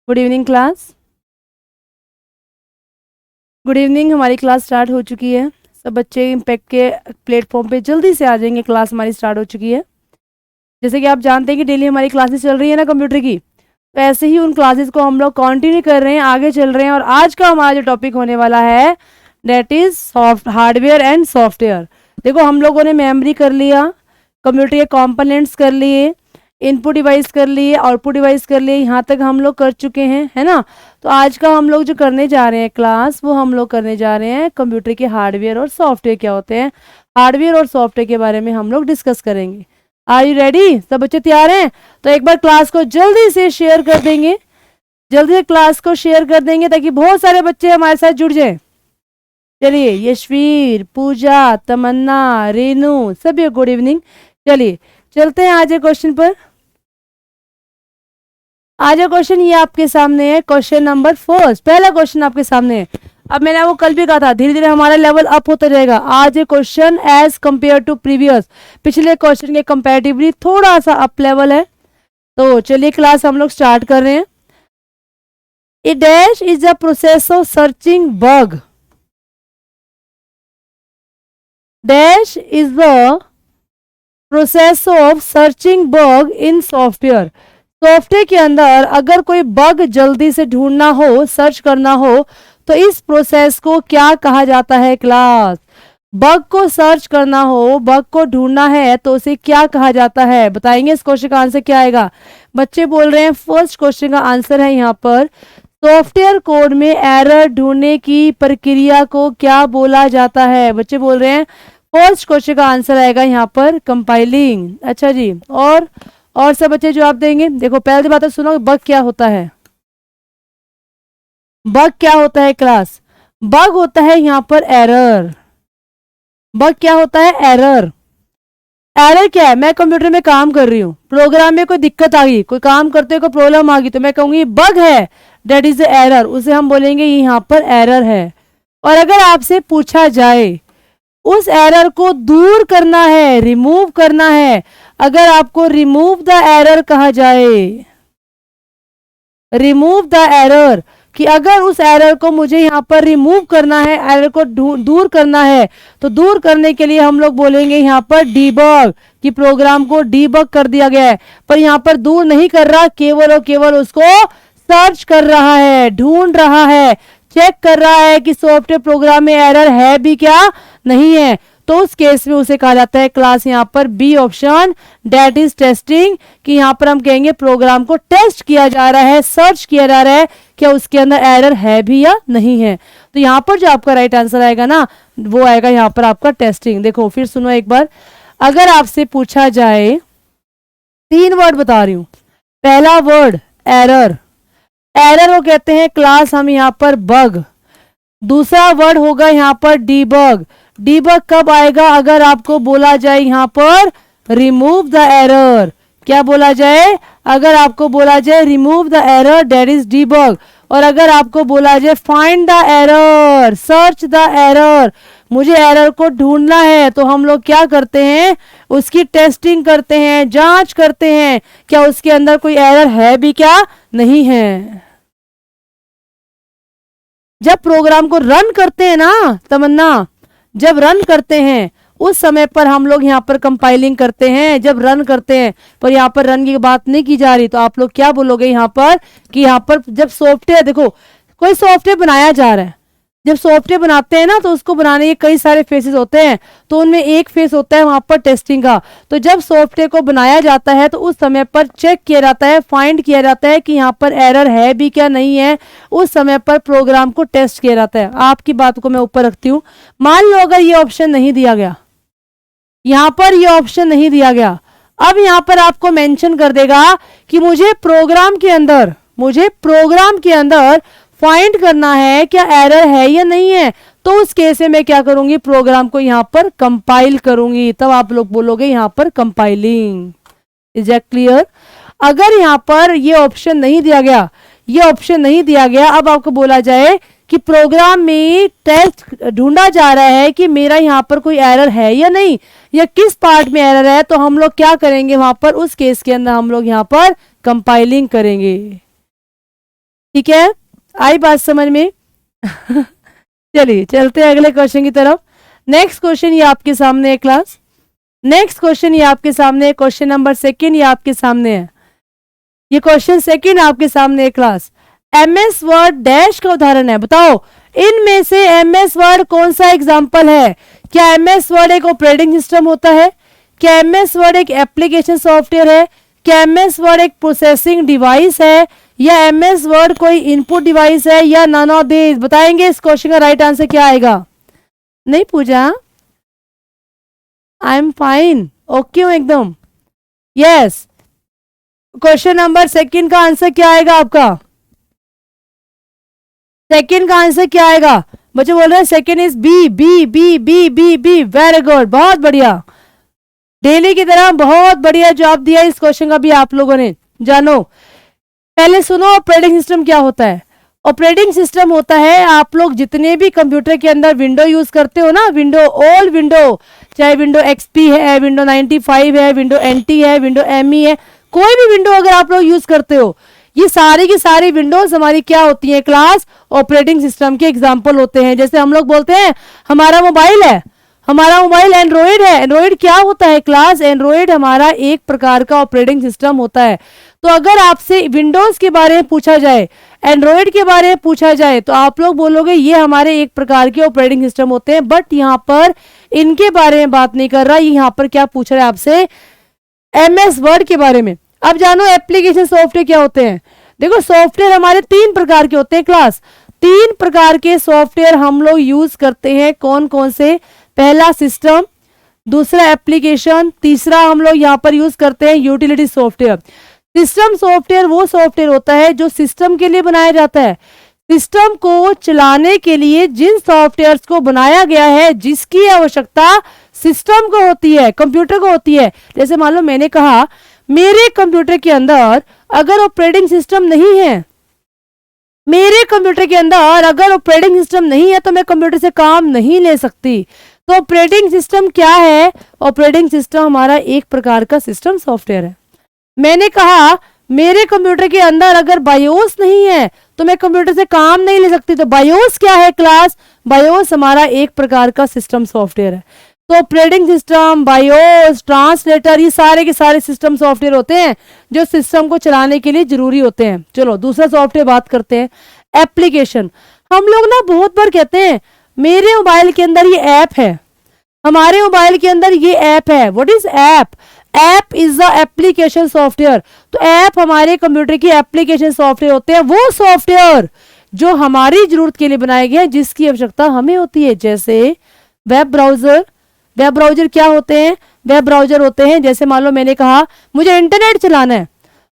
Good evening class. Good evening. हमारी class start हो चुकी है। सब बच्चे इम्पैक्ट के प्लेटफॉर्म पे जल्दी से आ जाएंगे। क्लास हमारी स्टार्ट हो चुकी है। जैसे कि आप जानते हैं कि डेली हमारी क्लासेस चल रही है ना कंप्यूटर की, तो ऐसे ही उन क्लासेस को हम लोग कंटिन्यू कर रहे हैं, आगे चल रहे हैं। और आज का हमारा जो टॉपिक होने वाला है that is soft hardware and software. देखो, हम लोगों ने मेमोरी कर लिया, कंप्यूटर के कंपोनेंट्स कर लिए, इनपुट डिवाइस कर लिए, आउटपुट डिवाइस कर लिए, यहाँ तक हम लोग कर चुके हैं, है ना। तो आज का हम लोग जो करने जा रहे हैं क्लास, वो हम लोग करने जा रहे हैं कंप्यूटर के हार्डवेयर और सॉफ्टवेयर क्या होते हैं। हार्डवेयर और सॉफ्टवेयर के बारे में हम लोग डिस्कस करेंगे। Are you ready? सब बच्चे तैयार हैं? तो एक बार क्लास को जल्दी से शेयर कर देंगे, जल्दी से क्लास को शेयर कर देंगे ताकि बहुत सारे बच्चे हमारे साथ जुड़ जाएं। चलिए, यशवीर, पूजा, तमन्ना, रेनू, सभी गुड इवनिंग। चलिए चलते हैं आज के क्वेश्चन पर। आज का क्वेश्चन ये आपके सामने है, क्वेश्चन नंबर फर्स्ट। पहला क्वेश्चन आपके सामने है। अब मैंने वो कल भी कहा था, धीरे धीरे हमारा लेवल अप होता जाएगा। आज ये question as compare to previous, पिछले क्वेश्चन के कंपैरेटिवली थोड़ा सा अप लेवल है। तो चलिए क्लास हम लोग स्टार्ट कर रहे हैं। A dash is the process of searching bug. Dash is the process of searching bug in software. Software के अंदर अगर कोई बग जल्दी से ढूंढना हो, सर्च करना हो, तो इस प्रोसेस को क्या कहा जाता है क्लास? बग को सर्च करना हो, बग को ढूंढना है, तो उसे क्या कहा जाता है? बताएंगे इस क्वेश्चन का आंसर क्या आएगा? बच्चे बोल रहे हैं फर्स्ट क्वेश्चन का आंसर है यहाँ पर, सॉफ्टवेयर कोड में एरर ढूंढने की प्रक्रिया को क्या बोला जाता है? बच्चे बोल रहे हैं फर्स्ट क्वेश्चन का आंसर आएगा यहाँ पर कंपाइलिंग। अच्छा जी, और सब बच्चे जवाब देंगे। देखो, पहले बात तो सुनो, बग क्या होता है? बग क्या होता है क्लास? बग होता है यहाँ पर एरर। बग क्या होता है? एरर। एरर क्या है? मैं कंप्यूटर में काम कर रही हूँ, प्रोग्राम में कोई दिक्कत आ गई, कोई काम करते हुए कोई प्रॉब्लम आ गई, तो मैं कहूंगी बग है, दैट इज एरर। उसे हम बोलेंगे यहाँ पर एरर है। और अगर आपसे पूछा जाए उस एरर को दूर करना है, रिमूव करना है, अगर आपको रिमूव द एरर कहा जाए, रिमूव द एरर, कि अगर उस एरर को मुझे यहाँ पर रिमूव करना है, एरर को दूर करना है, तो दूर करने के लिए हम लोग बोलेंगे यहाँ पर डीबग, कि प्रोग्राम को डीबग कर दिया गया है। पर यहाँ पर दूर नहीं कर रहा, केवल और केवल उसको सर्च कर रहा है, ढूंढ रहा है, चेक कर रहा है कि सॉफ्टवेयर प्रोग्राम में एरर है भी क्या नहीं है। तो उस केस में उसे कहा जाता है क्लास यहाँ पर B option, that is testing, कि यहाँ पर हम कहेंगे प्रोग्राम को टेस्ट किया जा रहा है, सर्च किया जा रहा है क्या उसके अंदर एरर है भी या नहीं है। तो यहाँ पर जो आपका राइट आंसर आएगा ना, वो आएगा यहाँ पर आपका टेस्टिंग। देखो फिर सुनो एक बार, अगर आपसे पूछा जाए, 3 वर्ड बता रही हूं। पहला वर्ड एरर, एरर को कहते हैं क्लास हम यहाँ पर बग। दूसरा वर्ड होगा यहाँ पर डीबग। डीबग कब आएगा? अगर आपको बोला जाए यहाँ पर रिमूव द एरर। क्या बोला जाए? अगर आपको बोला जाए remove the error, that is debug. और अगर आपको बोला जाए find the error, search the error, मुझे एरर को ढूंढना है, तो हम लोग क्या करते हैं? उसकी टेस्टिंग करते हैं, जांच करते हैं क्या उसके अंदर कोई एरर है भी क्या नहीं है। जब प्रोग्राम को रन करते हैं ना तमन्ना, जब रन करते हैं उस समय पर हम लोग यहाँ पर कंपाइलिंग करते हैं, जब रन करते हैं। पर यहाँ पर रन की बात नहीं की जा रही, तो आप लोग क्या बोलोगे यहाँ पर, कि यहाँ पर जब सॉफ्टवेयर, देखो कोई सॉफ्टवेयर बनाया जा रहा है, जब सॉफ्टवेयर बनाते हैं ना, तो उसको बनाने के कई सारे फेसेस होते हैं, तो उनमें एक फेस होता है वहां पर टेस्टिंग का। तो जब सॉफ्टवेयर को बनाया जाता है, तो उस समय पर चेक किया जाता है, फाइंड किया जाता है कि यहाँ पर एरर है भी क्या नहीं है। उस समय पर प्रोग्राम को टेस्ट किया जाता है। आपकी बात को मैं ऊपर रखती हूँ। मान लो अगर ये ऑप्शन नहीं दिया गया, यहाँ पर ये ऑप्शन नहीं दिया गया, अब यहाँ पर आपको मेंशन कर देगा कि मुझे प्रोग्राम के अंदर फाइंड करना है क्या एरर है या नहीं है। तो उस केस में मैं क्या करूंगी? प्रोग्राम को यहाँ पर कंपाइल करूंगी, तब आप लोग बोलोगे यहाँ पर कंपाइलिंग। Is that clear? अगर यहाँ पर ये ऑप्शन नहीं दिया गया, ये ऑप्शन नहीं दिया गया, अब आपको बोला जाए कि प्रोग्राम में टेस्ट ढूंढा जा रहा है कि मेरा यहाँ पर कोई एरर है या नहीं, या किस पार्ट में एरर है, तो हम लोग क्या करेंगे वहां पर? उस केस के अंदर हम लोग यहाँ पर कंपाइलिंग करेंगे। ठीक है, आई बात समझ में? चलिए चलते हैं अगले क्वेश्चन की तरफ। नेक्स्ट क्वेश्चन ये आपके सामने है क्लास। नेक्स्ट क्वेश्चन ये आपके सामने है, क्वेश्चन नंबर सेकंड ये आपके सामने है। ये क्वेश्चन सेकंड आपके सामने है क्लास। एमएस वर्ड डैश का उदाहरण है, बताओ इनमें से एमएस वर्ड कौन सा एग्जाम्पल है? क्या एमएस वर्ड एक ऑपरेटिंग सिस्टम होता है? क्या एमएस वर्ड एक एप्लीकेशन सॉफ्टवेयर है? क्या एमएस वर्ड एक प्रोसेसिंग डिवाइस है? या एमएस वर्ड कोई इनपुट डिवाइस है? या नन ऑफ दिस? बताएंगे इस क्वेश्चन का राइट आंसर क्या आएगा? नहीं पूछा? आई एम फाइन, ओके हूं एकदम। यस, क्वेश्चन नंबर सेकंड का आंसर क्या आएगा आपका? सेकंड का आंसर क्या आएगा? बच्चे बोल रहे हैं second is B B B B B B. Very good, बहुत बढ़िया, डेली की तरह बहुत बढ़िया जवाब दिया इस क्वेश्चन का भी आप लोगों ने। जानो, पहले सुनो ऑपरेटिंग सिस्टम क्या होता है। ऑपरेटिंग सिस्टम होता है, आप लोग जितने भी कंप्यूटर के अंदर विंडो यूज करते हो ना, विंडो, ऑल विंडो, चाहे विंडो एक्सपी है, विंडो 95 है, विंडो एनटी है, विंडो एमई है, कोई भी विंडो अगर आप लोग यूज करते हो, ये सारी की सारी विंडोज हमारी क्या होती है क्लास? ऑपरेटिंग सिस्टम के एग्जाम्पल होते हैं। जैसे हम लोग बोलते हैं हमारा मोबाइल है, हमारा मोबाइल एंड्रॉइड है। एंड्रॉइड क्या होता है क्लास? एंड्रॉइड हमारा एक प्रकार का ऑपरेटिंग सिस्टम होता है। तो अगर आपसे विंडोज के बारे में पूछा जाए, एंड्रॉइड के बारे में पूछा जाए, तो आप लोग बोलोगे ये हमारे एक प्रकार के ऑपरेटिंग सिस्टम होते हैं। बट यहाँ पर इनके बारे में बात नहीं कर रहा, यहाँ पर क्या पूछ रहा है आपसे? एमएस वर्ड के बारे में। अब जानो एप्लीकेशन सॉफ्टवेयर क्या होते हैं। देखो सॉफ्टवेयर हमारे तीन प्रकार के होते हैं क्लास। तीन प्रकार के सॉफ्टवेयर हम लोग यूज करते हैं। कौन कौन से? पहला सिस्टम, दूसरा एप्लीकेशन, तीसरा हम लोग यहाँ पर यूज करते हैं यूटिलिटी सॉफ्टवेयर। सिस्टम सॉफ्टवेयर वो सॉफ्टवेयर होता है जो सिस्टम के लिए बनाया जाता है। सिस्टम को चलाने के लिए जिन सॉफ्टवेयर्स को बनाया गया है, जिसकी आवश्यकता सिस्टम को होती है, कंप्यूटर को होती है। जैसे मान लो मैंने कहा मेरे कंप्यूटर के अंदर अगर ऑपरेटिंग सिस्टम नहीं है, मेरे कंप्यूटर के अंदर अगर ऑपरेटिंग सिस्टम नहीं है तो मैं कंप्यूटर से काम नहीं ले सकती। तो ऑपरेटिंग सिस्टम क्या है? ऑपरेटिंग सिस्टम हमारा एक प्रकार का सिस्टम सॉफ्टवेयर है। मैंने कहा मेरे कंप्यूटर के अंदर अगर बायोस नहीं है तो मैं कंप्यूटर से काम नहीं ले सकती। तो बायोस क्या है क्लास? बायोस हमारा एक प्रकार का सिस्टम सॉफ्टवेयर है। तो ऑपरेटिंग सिस्टम, बायोस, ट्रांसलेटर, ये सारे के सारे सिस्टम सॉफ्टवेयर होते हैं जो सिस्टम को चलाने के लिए जरूरी होते हैं। चलो दूसरा सॉफ्टवेयर बात करते हैं, एप्लीकेशन। हम लोग ना बहुत बार कहते हैं मेरे मोबाइल के अंदर ये ऐप है, हमारे मोबाइल के अंदर ये ऐप है। What is app? App is the application software. तो ऐप हमारे कंप्यूटर की एप्लीकेशन सॉफ्टवेयर होते हैं, वो सॉफ्टवेयर जो हमारी जरूरत के लिए बनाए गए हैं, जिसकी आवश्यकता हमें होती है। जैसे वेब ब्राउजर। वेब ब्राउजर क्या होते हैं? वेब ब्राउजर होते हैं जैसे मान लो मैंने कहा मुझे इंटरनेट चलाना है,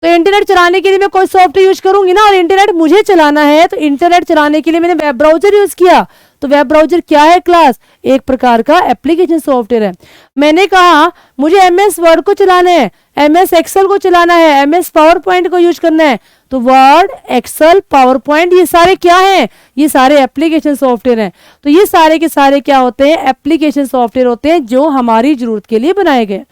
तो इंटरनेट चलाने के लिए मैं कोई सॉफ्टवेयर यूज करूंगी ना, और इंटरनेट मुझे चलाना है, तो इंटरनेट चलाने के लिए मैंने वेब ब्राउजर यूज किया। तो वेब ब्राउजर क्या है क्लास? एक प्रकार का एप्लीकेशन सॉफ्टवेयर है। मैंने कहा मुझे एमएस वर्ड को चलाना है, एमएस एक्सेल को चलाना है, एमएस पावर पॉइंट को यूज करना है, तो वर्ड, एक्सेल, पावर पॉइंट ये सारे क्या हैं? ये सारे एप्लीकेशन सॉफ्टवेयर हैं। तो ये सारे के सारे क्या होते हैं? एप्लीकेशन सॉफ्टवेयर होते हैं जो हमारी जरूरत के लिए बनाए गए।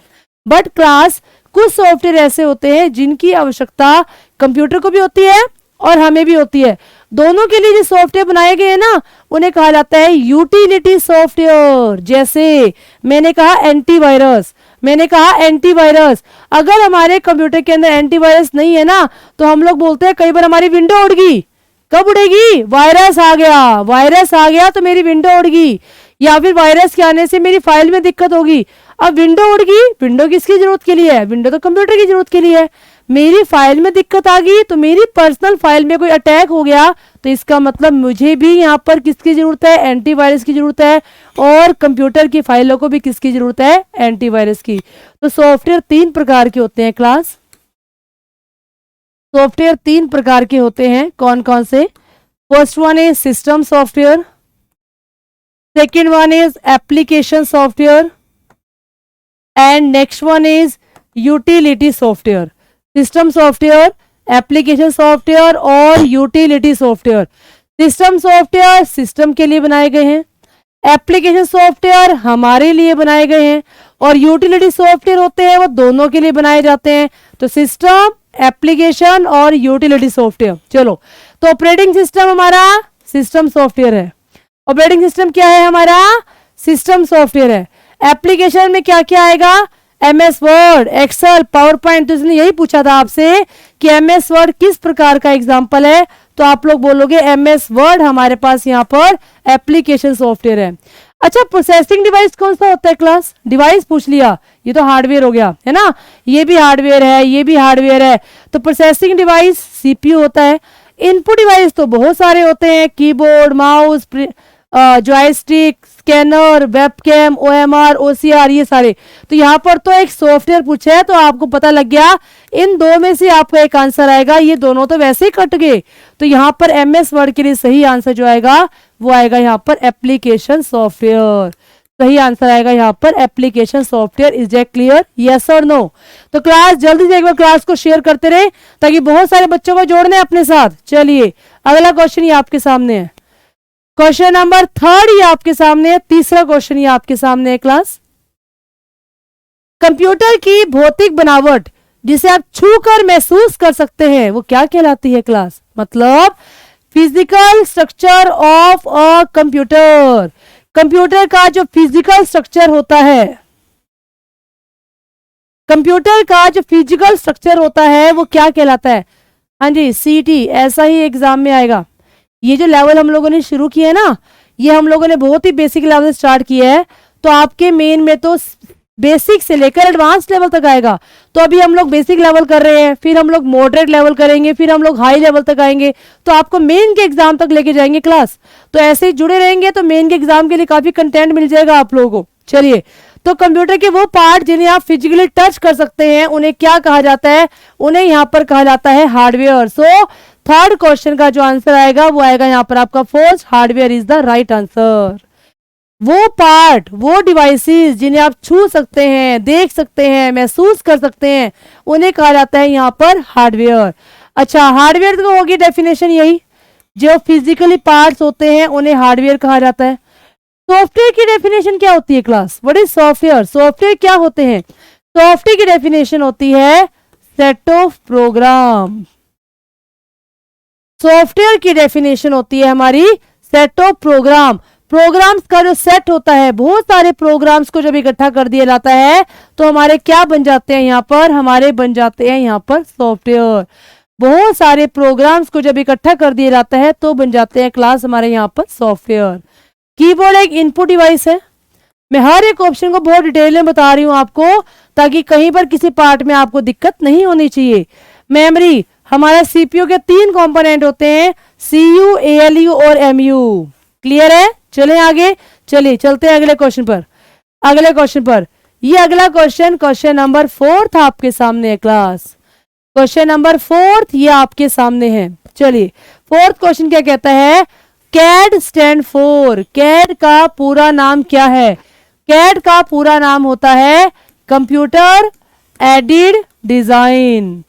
बट क्लास कुछ सॉफ्टवेयर ऐसे होते हैं जिनकी आवश्यकता कंप्यूटर को भी होती है और हमें भी होती है। दोनों के लिए जो सॉफ्टवेयर बनाए गए हैं ना, उन्हें कहा जाता है यूटिलिटी सॉफ्टवेयर। जैसे मैंने कहा एंटीवायरस, मैंने कहा एंटीवायरस। अगर हमारे कंप्यूटर के अंदर एंटीवायरस नहीं है ना, तो हम लोग बोलते हैं कई बार हमारी विंडो उड़ गई। कब उड़ेगी? वायरस आ गया, वायरस आ गया तो मेरी विंडो उड़ गई, या फिर वायरस के आने से मेरी फाइल में दिक्कत होगी। अब विंडो उड़ गई, विंडो किसकी जरूरत के लिए है? विंडो तो कंप्यूटर की जरूरत के लिए है। मेरी फाइल में दिक्कत आ गई, तो मेरी पर्सनल फाइल में कोई अटैक हो गया, तो इसका मतलब मुझे भी यहाँ पर किसकी जरूरत है? एंटीवायरस की जरूरत है। और कंप्यूटर की फाइलों को भी किसकी जरूरत है? एंटीवायरस की। तो सॉफ्टवेयर तीन प्रकार के होते हैं क्लास। सॉफ्टवेयर तीन प्रकार के होते हैं। कौन कौन से? First one is system software, second one is application software, and next one is utility software. System software, application software और utility software. System software system के लिए बनाए गए हैं, एप्लीकेशन सॉफ्टवेयर हमारे लिए बनाए गए हैं, और यूटिलिटी सॉफ्टवेयर होते हैं वो दोनों के लिए बनाए जाते हैं। तो सिस्टम, एप्लीकेशन और यूटिलिटी सॉफ्टवेयर। चलो तो ऑपरेटिंग सिस्टम हमारा सिस्टम सॉफ्टवेयर है। ऑपरेटिंग सिस्टम क्या है हमारा? सिस्टम सॉफ्टवेयर है। एप्लीकेशन में क्या क्या आएगा? MS Word, Excel, PowerPoint. तो इसने यही पूछा था आपसे कि MS वर्ड किस प्रकार का एग्जाम्पल है, तो आप लोग बोलोगे MS वर्ड हमारे पास यहाँ पर एप्लीकेशन सॉफ्टवेयर है। अच्छा, प्रोसेसिंग डिवाइस कौन सा होता है क्लास? डिवाइस पूछ लिया, ये तो हार्डवेयर हो गया है ना, ये भी हार्डवेयर है, ये भी हार्डवेयर है। तो प्रोसेसिंग डिवाइस CPU होता है। इनपुट डिवाइस तो बहुत सारे होते हैं, keyboard, mouse, joystick, scanner, webcam, OMR, OCR, ये सारे। तो यहाँ पर तो एक सॉफ्टवेयर पूछा है, तो आपको पता लग गया इन दो में से आपका एक आंसर आएगा। ये दोनों तो वैसे ही कट गए, तो यहाँ पर MS वर्ड के लिए सही आंसर जो आएगा वो आएगा यहाँ पर एप्लीकेशन सॉफ्टवेयर। सही आंसर आएगा यहाँ पर application software. Is that clear? Yes और नो? तो क्लास जल्दी से एक बार क्लास को शेयर करते रहे ताकि बहुत सारे बच्चों को जोड़ने अपने साथ। चलिए अगला क्वेश्चन ये आपके सामने है, क्वेश्चन नंबर 3 ये आपके सामने है। तीसरा क्वेश्चन ये आपके सामने है क्लास। कंप्यूटर की भौतिक बनावट जिसे आप छूकर महसूस कर सकते हैं वो क्या कहलाती है क्लास? मतलब physical structure of a computer. Computer का जो फिजिकल स्ट्रक्चर होता है, कंप्यूटर का जो फिजिकल स्ट्रक्चर होता है वो क्या कहलाता है? हाँ जी, CT, ऐसा ही एग्जाम में आएगा। ये जो लेवल हम लोगों ने शुरू किया है ना, ये हम लोगों ने बहुत ही बेसिक लेवल से स्टार्ट किया है, तो आपके मेन में तो बेसिक से लेकर एडवांस लेवल तक आएगा। तो अभी हम लोग बेसिक लेवल कर रहे हैं, फिर हम लोग मॉडरेट लेवल करेंगे, फिर हम लोग हाई लेवल तक आएंगे, तो आपको मेन के एग्जाम तक लेके जाएंगे क्लास। तो ऐसे ही जुड़े रहेंगे तो मेन के एग्जाम के लिए काफी कंटेंट मिल जाएगा आप लोगों को। चलिए, तो कंप्यूटर के वो पार्ट जिन्हें आप फिजिकली टच कर सकते हैं उन्हें क्या कहा जाता है? उन्हें यहाँ पर कहा जाता है हार्डवेयर। सो थर्ड क्वेश्चन का जो आंसर आएगा वो आएगा यहाँ पर आपका first, hardware is the right answer. वो पार्ट, वो डिवाइसेस जिन्हें आप छू सकते हैं, देख सकते हैं, महसूस कर सकते हैं, उन्हें कहा जाता है यहाँ पर हार्डवेयर। अच्छा, हार्डवेयर तो होगी डेफिनेशन यही, जो फिजिकली पार्ट्स होते हैं उन्हें हार्डवेयर कहा जाता है। सॉफ्टवेयर की डेफिनेशन क्या होती है class? What is software? Software क्या होते हैं? सॉफ्टवेयर की डेफिनेशन होती है सेट ऑफ प्रोग्राम। सॉफ्टवेयर की डेफिनेशन होती है हमारी सेट ऑफ प्रोग्राम। प्रोग्राम्स का जो सेट होता है, बहुत सारे प्रोग्राम्स को जब इकट्ठा कर दिया जाता है तो हमारे क्या बन जाते हैं यहाँ पर? हमारे बन जाते हैं यहाँ पर सॉफ्टवेयर। बहुत सारे प्रोग्राम्स को जब इकट्ठा कर दिया जाता है तो बन जाते हैं क्लास हमारे यहाँ पर सॉफ्टवेयर। कीबोर्ड एक इनपुट डिवाइस है। मैं हर एक ऑप्शन को बहुत डिटेल में बता रही हूं आपको, ताकि कहीं पर किसी पार्ट में आपको दिक्कत नहीं होनी चाहिए। मेमोरी, हमारा CPU के 3 कंपोनेंट होते हैं, CU, ALU और MU। क्लियर है? चलें आगे, चलिए चलते हैं अगले क्वेश्चन पर। अगले क्वेश्चन पर, ये अगला क्वेश्चन, क्वेश्चन नंबर 4 आपके सामने है क्लास। क्वेश्चन नंबर 4 ये आपके सामने है। चलिए, 4th क्वेश्चन क्या कहता है? CAD stand for. CAD का पूरा नाम क्या है? CAD का पूरा नाम होता है कंप्यूटर एडेड डिजाइन।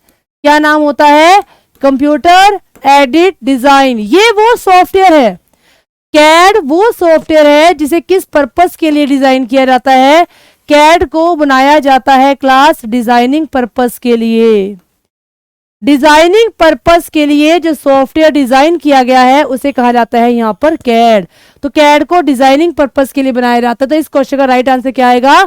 क्या नाम होता है? Computer aided design. ये वो सॉफ्टवेयर है, CAD वो सॉफ्टवेयर है जिसे किस पर्पस के लिए डिजाइन किया जाता है? CAD को बनाया जाता है क्लास डिजाइनिंग पर्पस के लिए। डिजाइनिंग पर्पस के लिए जो सॉफ्टवेयर डिजाइन किया गया है उसे कहा जाता है यहाँ पर CAD। तो CAD को डिजाइनिंग पर्पस के लिए बनाया जाता है। तो इस क्वेश्चन का राइट आंसर क्या आएगा?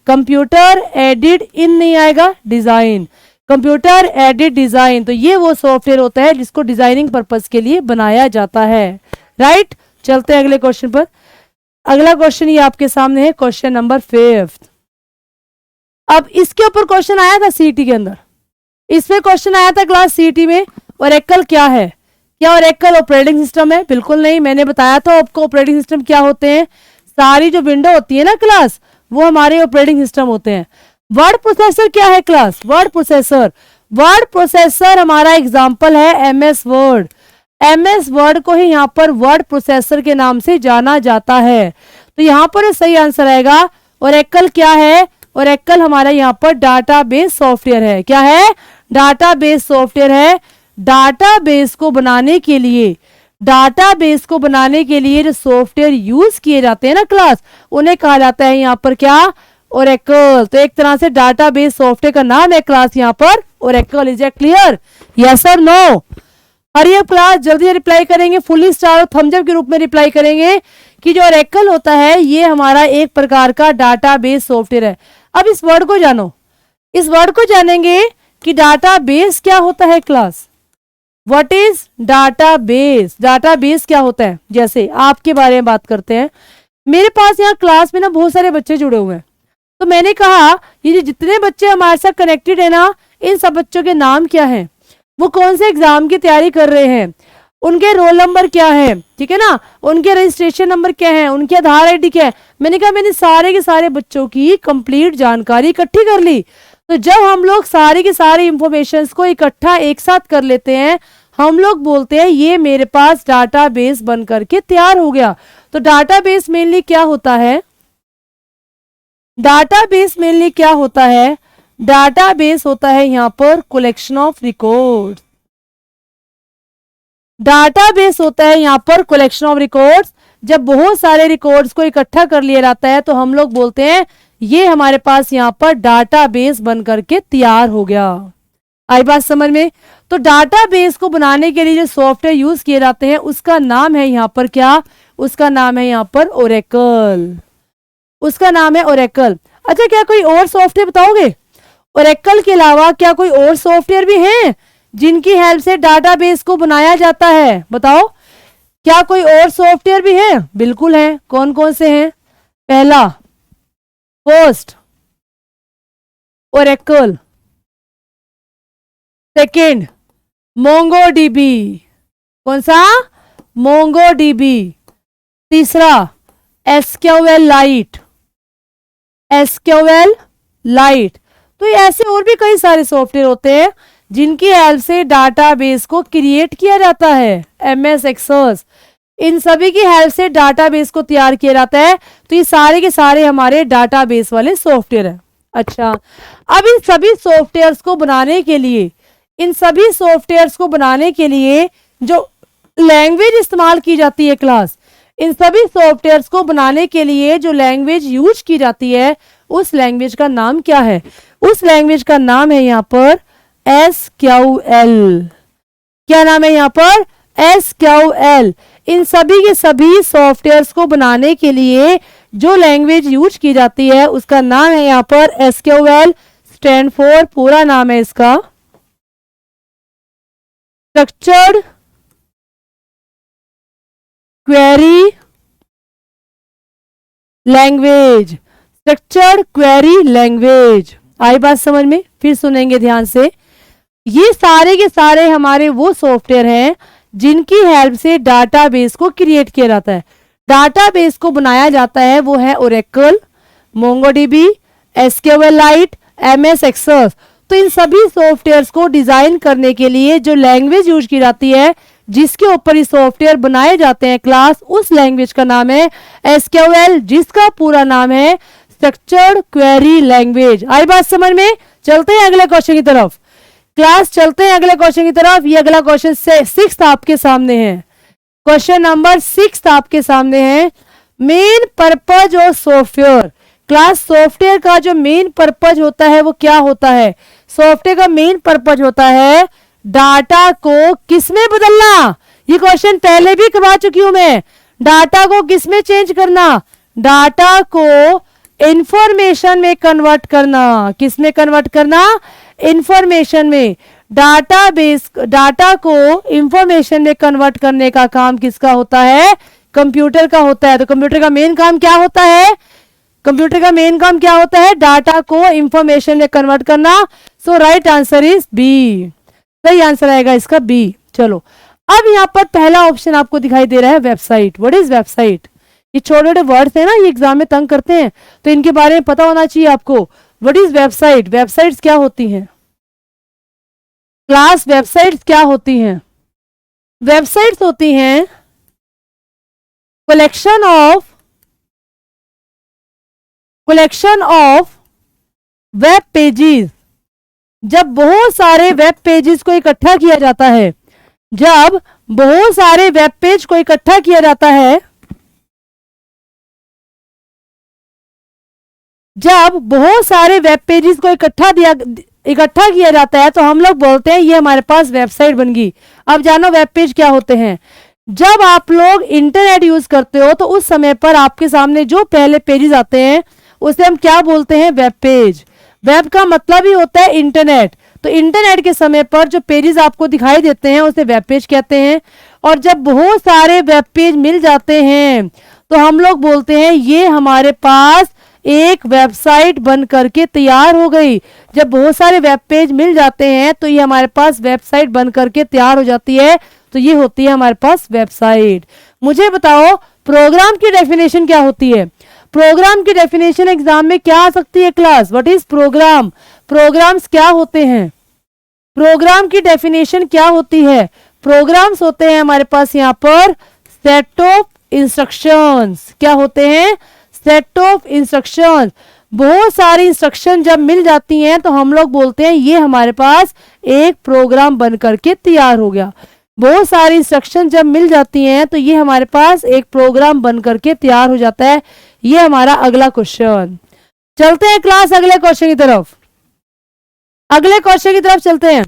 कंप्यूटर एडेड इन नहीं आएगा, डिजाइन। कंप्यूटर एडेड डिजाइन, तो ये वो सॉफ्टवेयर होता है जिसको डिजाइनिंग पर्पस के लिए बनाया जाता है। राइट, चलते हैं अगले क्वेश्चन पर। अगला क्वेश्चन ये आपके सामने है, क्वेश्चन नंबर 5। अब इसके ऊपर क्वेश्चन आया था CT के अंदर, इसमें क्वेश्चन आया था क्लास CT में, ओरेकल क्या है? क्या ओरेकल ऑपरेटिंग सिस्टम है? बिल्कुल नहीं। मैंने बताया था आपको ऑपरेटिंग सिस्टम क्या होते हैं। सारी जो विंडो होती है ना क्लास, वो हमारे ऑपरेटिंग सिस्टम होते हैं। वर्ड प्रोसेसर क्या है class? Word processor, word processor हमारा एग्जाम्पल है MS वर्ड। MS वर्ड को ही यहाँ पर वर्ड प्रोसेसर के नाम से जाना जाता है। तो यहाँ पर सही आंसर आएगा ओरेकल क्या है? ओरेकल हमारा यहाँ पर डाटाबेस सॉफ्टवेयर है। क्या है? डाटाबेस सॉफ्टवेयर है। डाटाबेस को बनाने के लिए, डाटाबेस को बनाने के लिए जो सॉफ्टवेयर यूज किए जाते हैं ना क्लास, उन्हें कहा जाता है यहाँ पर क्या? ओरेकल। तो एक तरह से डाटाबेस सॉफ्टवेयर का नाम है क्लास यहाँ पर Oracle. Is it clear? Yes और नो? हरी अप क्लास, जल्दी रिप्लाई करेंगे, फुली स्टार और थम्स अप के रूप में रिप्लाई करेंगे कि जो ओरेकल होता है ये हमारा एक प्रकार का डाटाबेस सॉफ्टवेयर है। अब इस वर्ड को जानो, इस वर्ड को जानेंगे कि डाटाबेस क्या होता है class. What is database, database क्या होता है। जैसे आपके बारे में बात करते हैं, मेरे पास यहाँ क्लास में ना बहुत सारे बच्चे जुड़े हुए हैं, तो मैंने कहा ये जितने बच्चे हमारे साथ कनेक्टेड है ना, इन सब बच्चों के नाम क्या हैं, वो कौन से एग्जाम की तैयारी कर रहे हैं, उनके रोल नंबर क्या है, ठीक है ना, उनके रजिस्ट्रेशन नंबर क्या है, उनके आधार आईडी क्या है। मैंने कहा मैंने सारे के सारे बच्चों की कंप्लीट जानकारी इकट्ठी कर ली। तो जब हम लोग सारे के सारे इंफॉर्मेशन को इकट्ठा एक साथ कर लेते हैं, हम लोग बोलते हैं ये मेरे पास डाटाबेस बन करके तैयार हो गया। तो डाटाबेस मेनली क्या होता है, डाटाबेस मेनली क्या होता है, डाटाबेस होता है यहां पर कलेक्शन ऑफ रिकॉर्ड। डाटाबेस होता है यहां पर कलेक्शन ऑफ रिकॉर्ड्स। जब बहुत सारे रिकॉर्ड्स को इकट्ठा कर लिया जाता है तो हम लोग बोलते हैं ये हमारे पास यहां पर डाटाबेस बन करके तैयार हो गया। आई बात समझ में। तो डाटाबेस को बनाने के लिए जो सॉफ्टवेयर यूज किए जाते हैं उसका नाम है यहां पर क्या, उसका नाम है यहां पर ओरेकल, उसका नाम है ओरेकल। अच्छा क्या कोई और सॉफ्टवेयर बताओगे, ओरेकल के अलावा क्या कोई और सॉफ्टवेयर भी हैं जिनकी हेल्प से डाटाबेस को बनाया जाता है, बताओ क्या कोई और सॉफ्टवेयर भी है। बिल्कुल है, कौन कौन से हैं। पहला फर्स्ट ओरेकल, सेकेंड मोंगोडीबी, कौन सा, मोंगोडीबी। तीसरा एसक्यूएल लाइट, एसक्यूएल लाइट। तो ऐसे और भी कई सारे सॉफ्टवेयर होते हैं जिनकी हेल्प से डाटाबेस को क्रिएट किया जाता है। एमएस एक्सेल, इन सभी की हेल्प से डाटाबेस को तैयार किया जाता है। तो ये सारे के सारे हमारे डाटाबेस वाले सॉफ्टवेयर हैं। अच्छा अब इन सभी सॉफ्टवेयर्स को बनाने के लिए, इन सभी सॉफ्टवेयर्स को बनाने के लिए जो लैंग्वेज इस्तेमाल की जाती है क्लास, इन सभी सॉफ्टवेयर्स को बनाने के लिए जो लैंग्वेज यूज की जाती है उस लैंग्वेज का नाम क्या है, उस लैंग्वेज का नाम है यहाँ पर एसक्यूएल। क्या नाम है यहाँ पर, एसक्यूएल। इन सभी के सभी सॉफ्टवेयर्स को बनाने के लिए जो लैंग्वेज यूज की जाती है उसका नाम है यहाँ पर एसक्यूएल। स्टैंड फॉर, पूरा नाम है इसका structured query language, structured query language. आई बात समझ में, फिर सुनेंगे ध्यान से। ये सारे के सारे हमारे वो सॉफ्टवेयर हैं जिनकी हेल्प से डाटाबेस को क्रिएट किया जाता है, डाटाबेस को बनाया जाता है। वो है ओरेकल, मोंगोडीबी, एसक्यूएलाइट, एमएस एक्सेल। तो इन सभी सॉफ्टवेयर्स को डिजाइन करने के लिए जो लैंग्वेज यूज की जाती है, जिसके ऊपर ये सॉफ्टवेयर बनाए जाते हैं क्लास, उस लैंग्वेज का नाम है एसक्यूएल, जिसका पूरा नाम है स्ट्रक्चर्ड क्वेरी लैंग्वेज। आई बात समझ में। चलते हैं अगले क्वेश्चन की तरफ क्लास, चलते हैं अगले क्वेश्चन की तरफ। ये अगला क्वेश्चन से 6 आपके सामने है, क्वेश्चन नंबर 6 आपके सामने है। Main purpose of software. Class software का जो मेन पर्पज होता है वो क्या होता है, सॉफ्टवेयर का मेन पर्पज होता है डाटा को किसमें बदलना। ये क्वेश्चन पहले भी करवा चुकी हूं मैं। डाटा को किसमें चेंज करना, डाटा को इंफॉर्मेशन में कन्वर्ट करना। किसमें कन्वर्ट करना, इंफॉर्मेशन में। डाटाबेस, डाटा को इंफॉर्मेशन में कन्वर्ट करने का काम किसका होता है, कंप्यूटर का होता है। तो कंप्यूटर का मेन काम क्या होता है, कंप्यूटर का मेन काम क्या होता है, डाटा को इंफॉर्मेशन में कन्वर्ट करना। सो राइट आंसर इज बी, सही आंसर आएगा इसका बी। चलो अब यहाँ पर पहला ऑप्शन आपको दिखाई दे रहा है वेबसाइट। What is website. ये छोटे छोटे वर्ड्स हैं ना, ये एग्जाम में तंग करते हैं, तो इनके बारे में पता होना चाहिए आपको। व्हाट इज वेबसाइट, वेबसाइट्स क्या होती हैं क्लास, वेबसाइट्स क्या होती हैं। वेबसाइट्स होती हैं कलेक्शन ऑफ वेब पेजेस। जब बहुत सारे वेब पेजेस को इकट्ठा किया जाता है, जब बहुत सारे वेब पेज को इकट्ठा किया जाता है, जब बहुत सारे वेब पेजेस को इकट्ठा इकट्ठा किया जाता है तो हम लोग बोलते हैं ये हमारे पास वेबसाइट बन गई। अब जानो वेब पेज क्या होते हैं। जब आप लोग इंटरनेट यूज करते हो तो उस समय पर आपके सामने जो पहले पेजेस आते हैं उसे हम क्या बोलते हैं, वेब पेज। वेब का मतलब ही होता है इंटरनेट। तो इंटरनेट के समय पर जो पेजेस आपको दिखाई देते हैं उसे वेब पेज कहते हैं। और जब बहुत सारे वेब पेज मिल जाते हैं तो हम लोग बोलते हैं ये हमारे पास एक वेबसाइट बन करके तैयार हो गई। जब बहुत सारे वेब पेज मिल जाते हैं तो ये हमारे पास वेबसाइट बन करके तैयार हो जाती है, तो ये होती है हमारे पास वेबसाइट। मुझे बताओ प्रोग्राम की डेफिनेशन क्या होती है। प्रोग्राम की डेफिनेशन एग्जाम में क्या आ सकती है class, what is program. Programs क्या होते हैं, प्रोग्राम की डेफिनेशन क्या होती है। प्रोग्राम्स होते हैं हमारे पास यहाँ पर सेट ऑफ इंस्ट्रक्शंस। क्या होते हैं, सेट ऑफ इंस्ट्रक्शंस। बहुत सारी इंस्ट्रक्शन जब मिल जाती हैं तो हम लोग बोलते हैं ये हमारे पास एक प्रोग्राम बन करके तैयार हो गया। बहुत सारी इंस्ट्रक्शन जब मिल जाती हैं तो ये हमारे पास एक प्रोग्राम बन करके तैयार हो जाता है। ये हमारा अगला क्वेश्चन। चलते हैं क्लास अगले क्वेश्चन की तरफ। अगले क्वेश्चन की तरफ चलते हैं।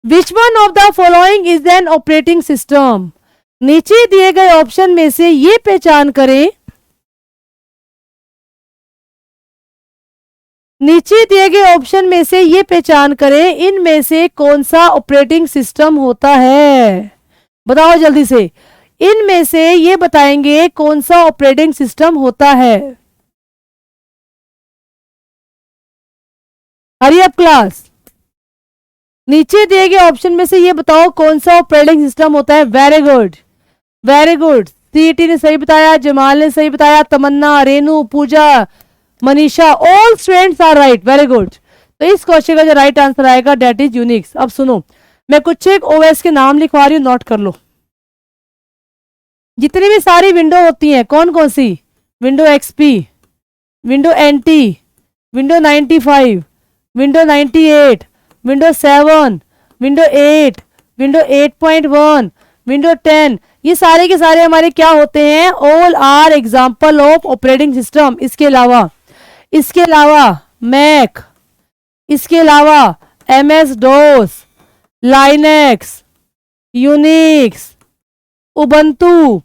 Which one of the following is an operating system. नीचे दिए गए ऑप्शन में से ये पहचान करें, नीचे दिए गए ऑप्शन में से ये पहचान करें इनमें से कौन सा ऑपरेटिंग सिस्टम होता है। बताओ जल्दी से, इनमें से ये बताएंगे कौन सा ऑपरेटिंग सिस्टम होता है। हरी अप क्लास, नीचे दिए गए ऑप्शन में से ये बताओ कौन सा ऑपरेटिंग सिस्टम होता है। Very good, very good. सीटी ने सही बताया, जमाल ने सही बताया, Tamanna, Renu, Pooja, Manisha, all students are right, very good. तो इस क्वेश्चन का जो राइट आंसर आएगा डेट इज यूनिक्स। अब सुनो, मैं कुछ एक ओएस के नाम लिखवा रही हूं, नोट कर लो। जितनी भी सारी विंडो होती हैं कौन कौन सी, window XP, window NT, window 95, window 98, window 7, window 8, window 8.1, window 10, ये सारे के सारे हमारे क्या होते हैं, all are example of operating system. इसके अलावा मैक, इसके अलावा MS DOS, Linux, Unix, Ubuntu,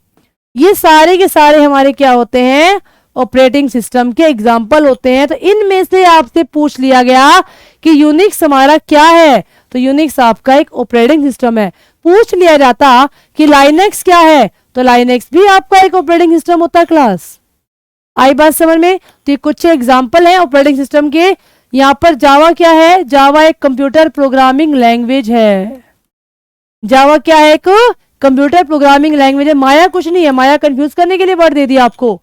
ये सारे के सारे हमारे क्या होते हैं, ऑपरेटिंग सिस्टम के एग्जाम्पल होते हैं। तो इनमें से आपसे पूछ लिया गया कि यूनिक्स हमारा क्या है, तो यूनिक्स आपका एक ऑपरेटिंग सिस्टम है। पूछ लिया जाता कि लाइनेक्स क्या है, तो लाइनेक्स भी आपका एक ऑपरेटिंग सिस्टम होता है। क्लास आई बात समझ में। तो ये कुछ एग्जाम्पल है ऑपरेटिंग सिस्टम के। यहाँ पर जावा क्या है, जावा एक कंप्यूटर प्रोग्रामिंग लैंग्वेज है। जावा क्या है, एक कंप्यूटर प्रोग्रामिंग लैंग्वेज है। माया कुछ नहीं है, माया कंफ्यूज करने के लिए वर्ड दे दिया आपको।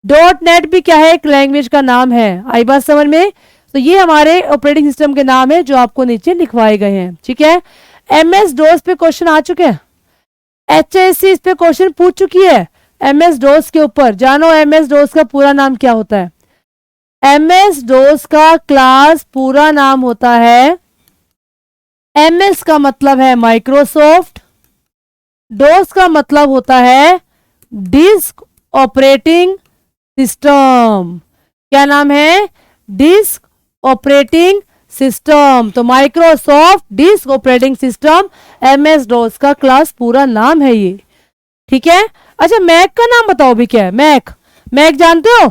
डॉट नेट भी क्या है, एक लैंग्वेज का नाम है। आई बात समझ में। तो ये हमारे ऑपरेटिंग सिस्टम के नाम है जो आपको नीचे लिखवाए गए हैं, ठीक है। एमएस डोस पे क्वेश्चन आ चुके हैं, एचएससी इस पे क्वेश्चन पूछ चुकी है एमएस डोस के ऊपर। जानो एमएस डोस का पूरा नाम क्या होता है। एमएस डोस का क्लास पूरा नाम होता है, एमएस का मतलब है माइक्रोसॉफ्ट, डोस का मतलब होता है डिस्क ऑपरेटिंग सिस्टम। क्या नाम है, डिस्क ऑपरेटिंग सिस्टम। तो Microsoft disk operating system MS DOS का क्लास पूरा नाम है ये, ठीक है। अच्छा मैक का नाम बताओ भी क्या है, मैक, मैक जानते हो,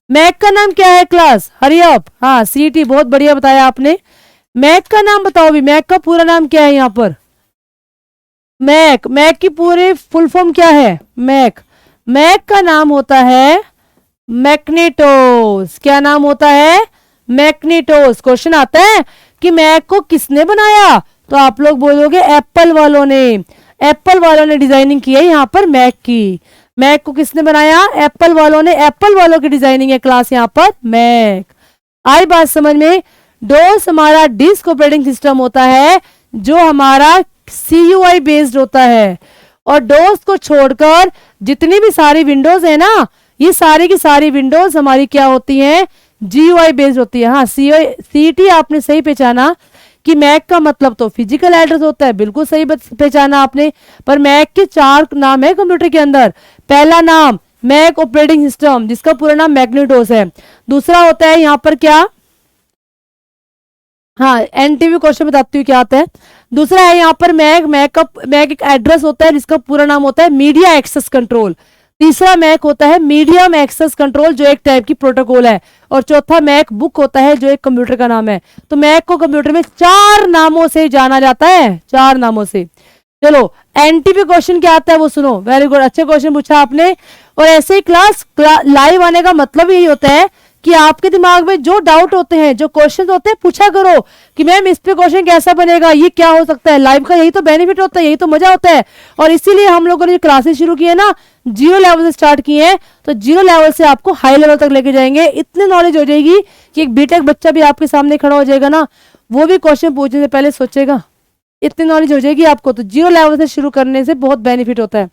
मैक का नाम क्या है क्लास, हरी अप। हाँ सीटी बहुत बढ़िया बताया आपने। मैक का नाम बताओ भी, मैक का पूरा नाम क्या है यहाँ पर। मैक, मैक की पूरी फुल फॉर्म क्या है, मैक, मैक का नाम होता है मैग्नेटोस। क्या नाम होता है, मैग्नेटोस। क्वेश्चन आता है कि मैक को किसने बनाया, तो आप लोग बोलोगे एप्पल वालों ने, एप्पल वालों ने डिजाइनिंग की है यहाँ पर मैक की। मैक को किसने बनाया, एप्पल वालों ने, एप्पल वालों की डिजाइनिंग है क्लास यहाँ पर मैक। आई बात समझ में। डोस हमारा डिस्क ऑपरेटिंग सिस्टम होता है जो हमारा CUI बेस्ड होता है। और डोस को छोड़कर जितनी भी सारी विंडोज है ना, ये सारी की सारी विंडोज हमारी क्या होती हैं, GUI बेस्ड होती है। हाँ CT आपने सही पहचाना कि मैक का मतलब तो फिजिकल एड्रेस होता है, बिल्कुल सही पहचाना आपने। पर मैक के 4 नाम है कंप्यूटर के अंदर। पहला नाम मैक ऑपरेटिंग सिस्टम जिसका पूरा नाम मैग्नेटोस है। दूसरा होता है यहाँ पर क्या, हाँ, एनटीपी क्वेश्चन बताती हूँ क्या आता है। दूसरा है यहाँ पर मैक एक एड्रेस होता है जिसका पूरा नाम होता है मीडिया एक्सेस कंट्रोल। तीसरा मैक होता है मीडियम एक्सेस कंट्रोल जो एक टाइप की प्रोटोकॉल है। और चौथा मैक बुक होता है जो एक कंप्यूटर का नाम है। तो मैक को कंप्यूटर में 4 नामों से जाना जाता है, 4 नामों से। चलो एनटीपी क्वेश्चन क्या आता है वो सुनो। वेरी गुड, अच्छे क्वेश्चन पूछा आपने। और ऐसे ही क्लास लाइव आने का मतलब यही होता है कि आपके दिमाग में जो डाउट होते हैं, जो क्वेश्चन होते हैं, पूछा करो कि मैम इस पे क्वेश्चन कैसा बनेगा, ये क्या हो सकता है। लाइव का यही तो बेनिफिट होता है, यही तो मजा होता है। और इसीलिए हम लोगों ने क्लासेस शुरू की है ना, 0 लेवल से स्टार्ट किए हैं। तो 0 लेवल से आपको हाई लेवल तक लेके जाएंगे। इतनी नॉलेज हो जाएगी कि एक बीटेक बच्चा भी आपके सामने खड़ा हो जाएगा ना, वो भी क्वेश्चन पूछने से पहले सोचेगा। इतनी नॉलेज हो जाएगी आपको। तो 0 लेवल से शुरू करने से बहुत बेनिफिट होता है।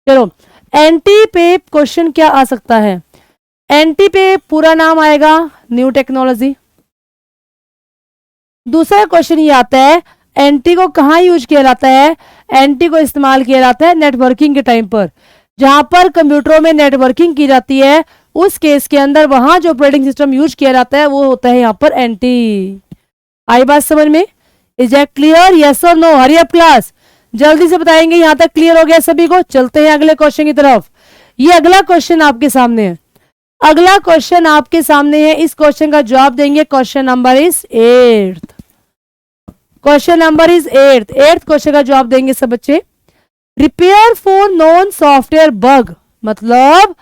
चलो एंटी पे क्वेश्चन क्या आ सकता है। एंटी पे पूरा नाम आएगा न्यू टेक्नोलॉजी। दूसरा क्वेश्चन ये आता है एंटी को कहाँ यूज किया जाता है। एंटी को इस्तेमाल किया जाता है नेटवर्किंग के टाइम पर, जहां पर कंप्यूटरों में नेटवर्किंग की जाती है। उस केस के अंदर वहां जो ऑपरेटिंग सिस्टम यूज किया जाता है वो होता है यहाँ पर एंटी। आई बात समझ में? Is that clear? यस और नो? हरी अप क्लास, जल्दी से बताएंगे। यहां तक क्लियर हो गया सभी को? चलते हैं अगले क्वेश्चन की तरफ। ये अगला क्वेश्चन आपके सामने है। अगला क्वेश्चन आपके सामने है। इस क्वेश्चन का जवाब देंगे। Question number is 8th। Question number is 8th question का जवाब देंगे सब बच्चे। Repair for non software bug, मतलब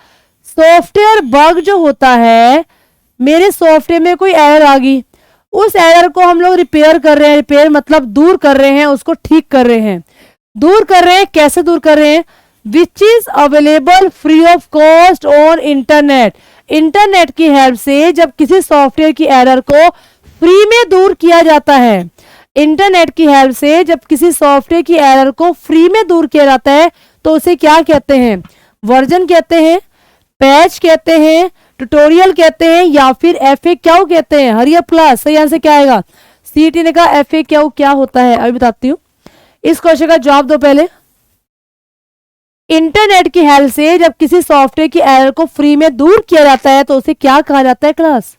सॉफ्टवेयर बग जो होता है, मेरे सॉफ्टवेयर में कोई एरर आ गई, उस एरर को हम लोग रिपेयर कर रहे हैं। रिपेयर मतलब दूर कर रहे हैं, उसको ठीक कर रहे हैं। दूर कर रहे हैं, कैसे दूर कर रहे हैं? Which is available free of cost on internet. Internet की हेल्प से जब किसी सॉफ्टवेयर की एरर को फ्री में दूर किया जाता है, इंटरनेट की हेल्प से जब किसी सॉफ्टवेयर की एरर को फ्री में दूर किया जाता है तो उसे क्या कहते हैं? वर्जन कहते हैं, पैच कहते हैं, ट्यूटोरियल कहते हैं, या फिर FAQ कहते हैं। हरी अप क्लास, सही आंसर क्या आएगा? सीटी ने कहा FAQ क्या होता है, अभी बताती हूँ। इस क्वेश्चन का जवाब दो पहले। इंटरनेट की हेल्प से जब किसी सॉफ्टवेयर की एरर को फ्री में दूर किया जाता है तो उसे क्या कहा जाता है क्लास?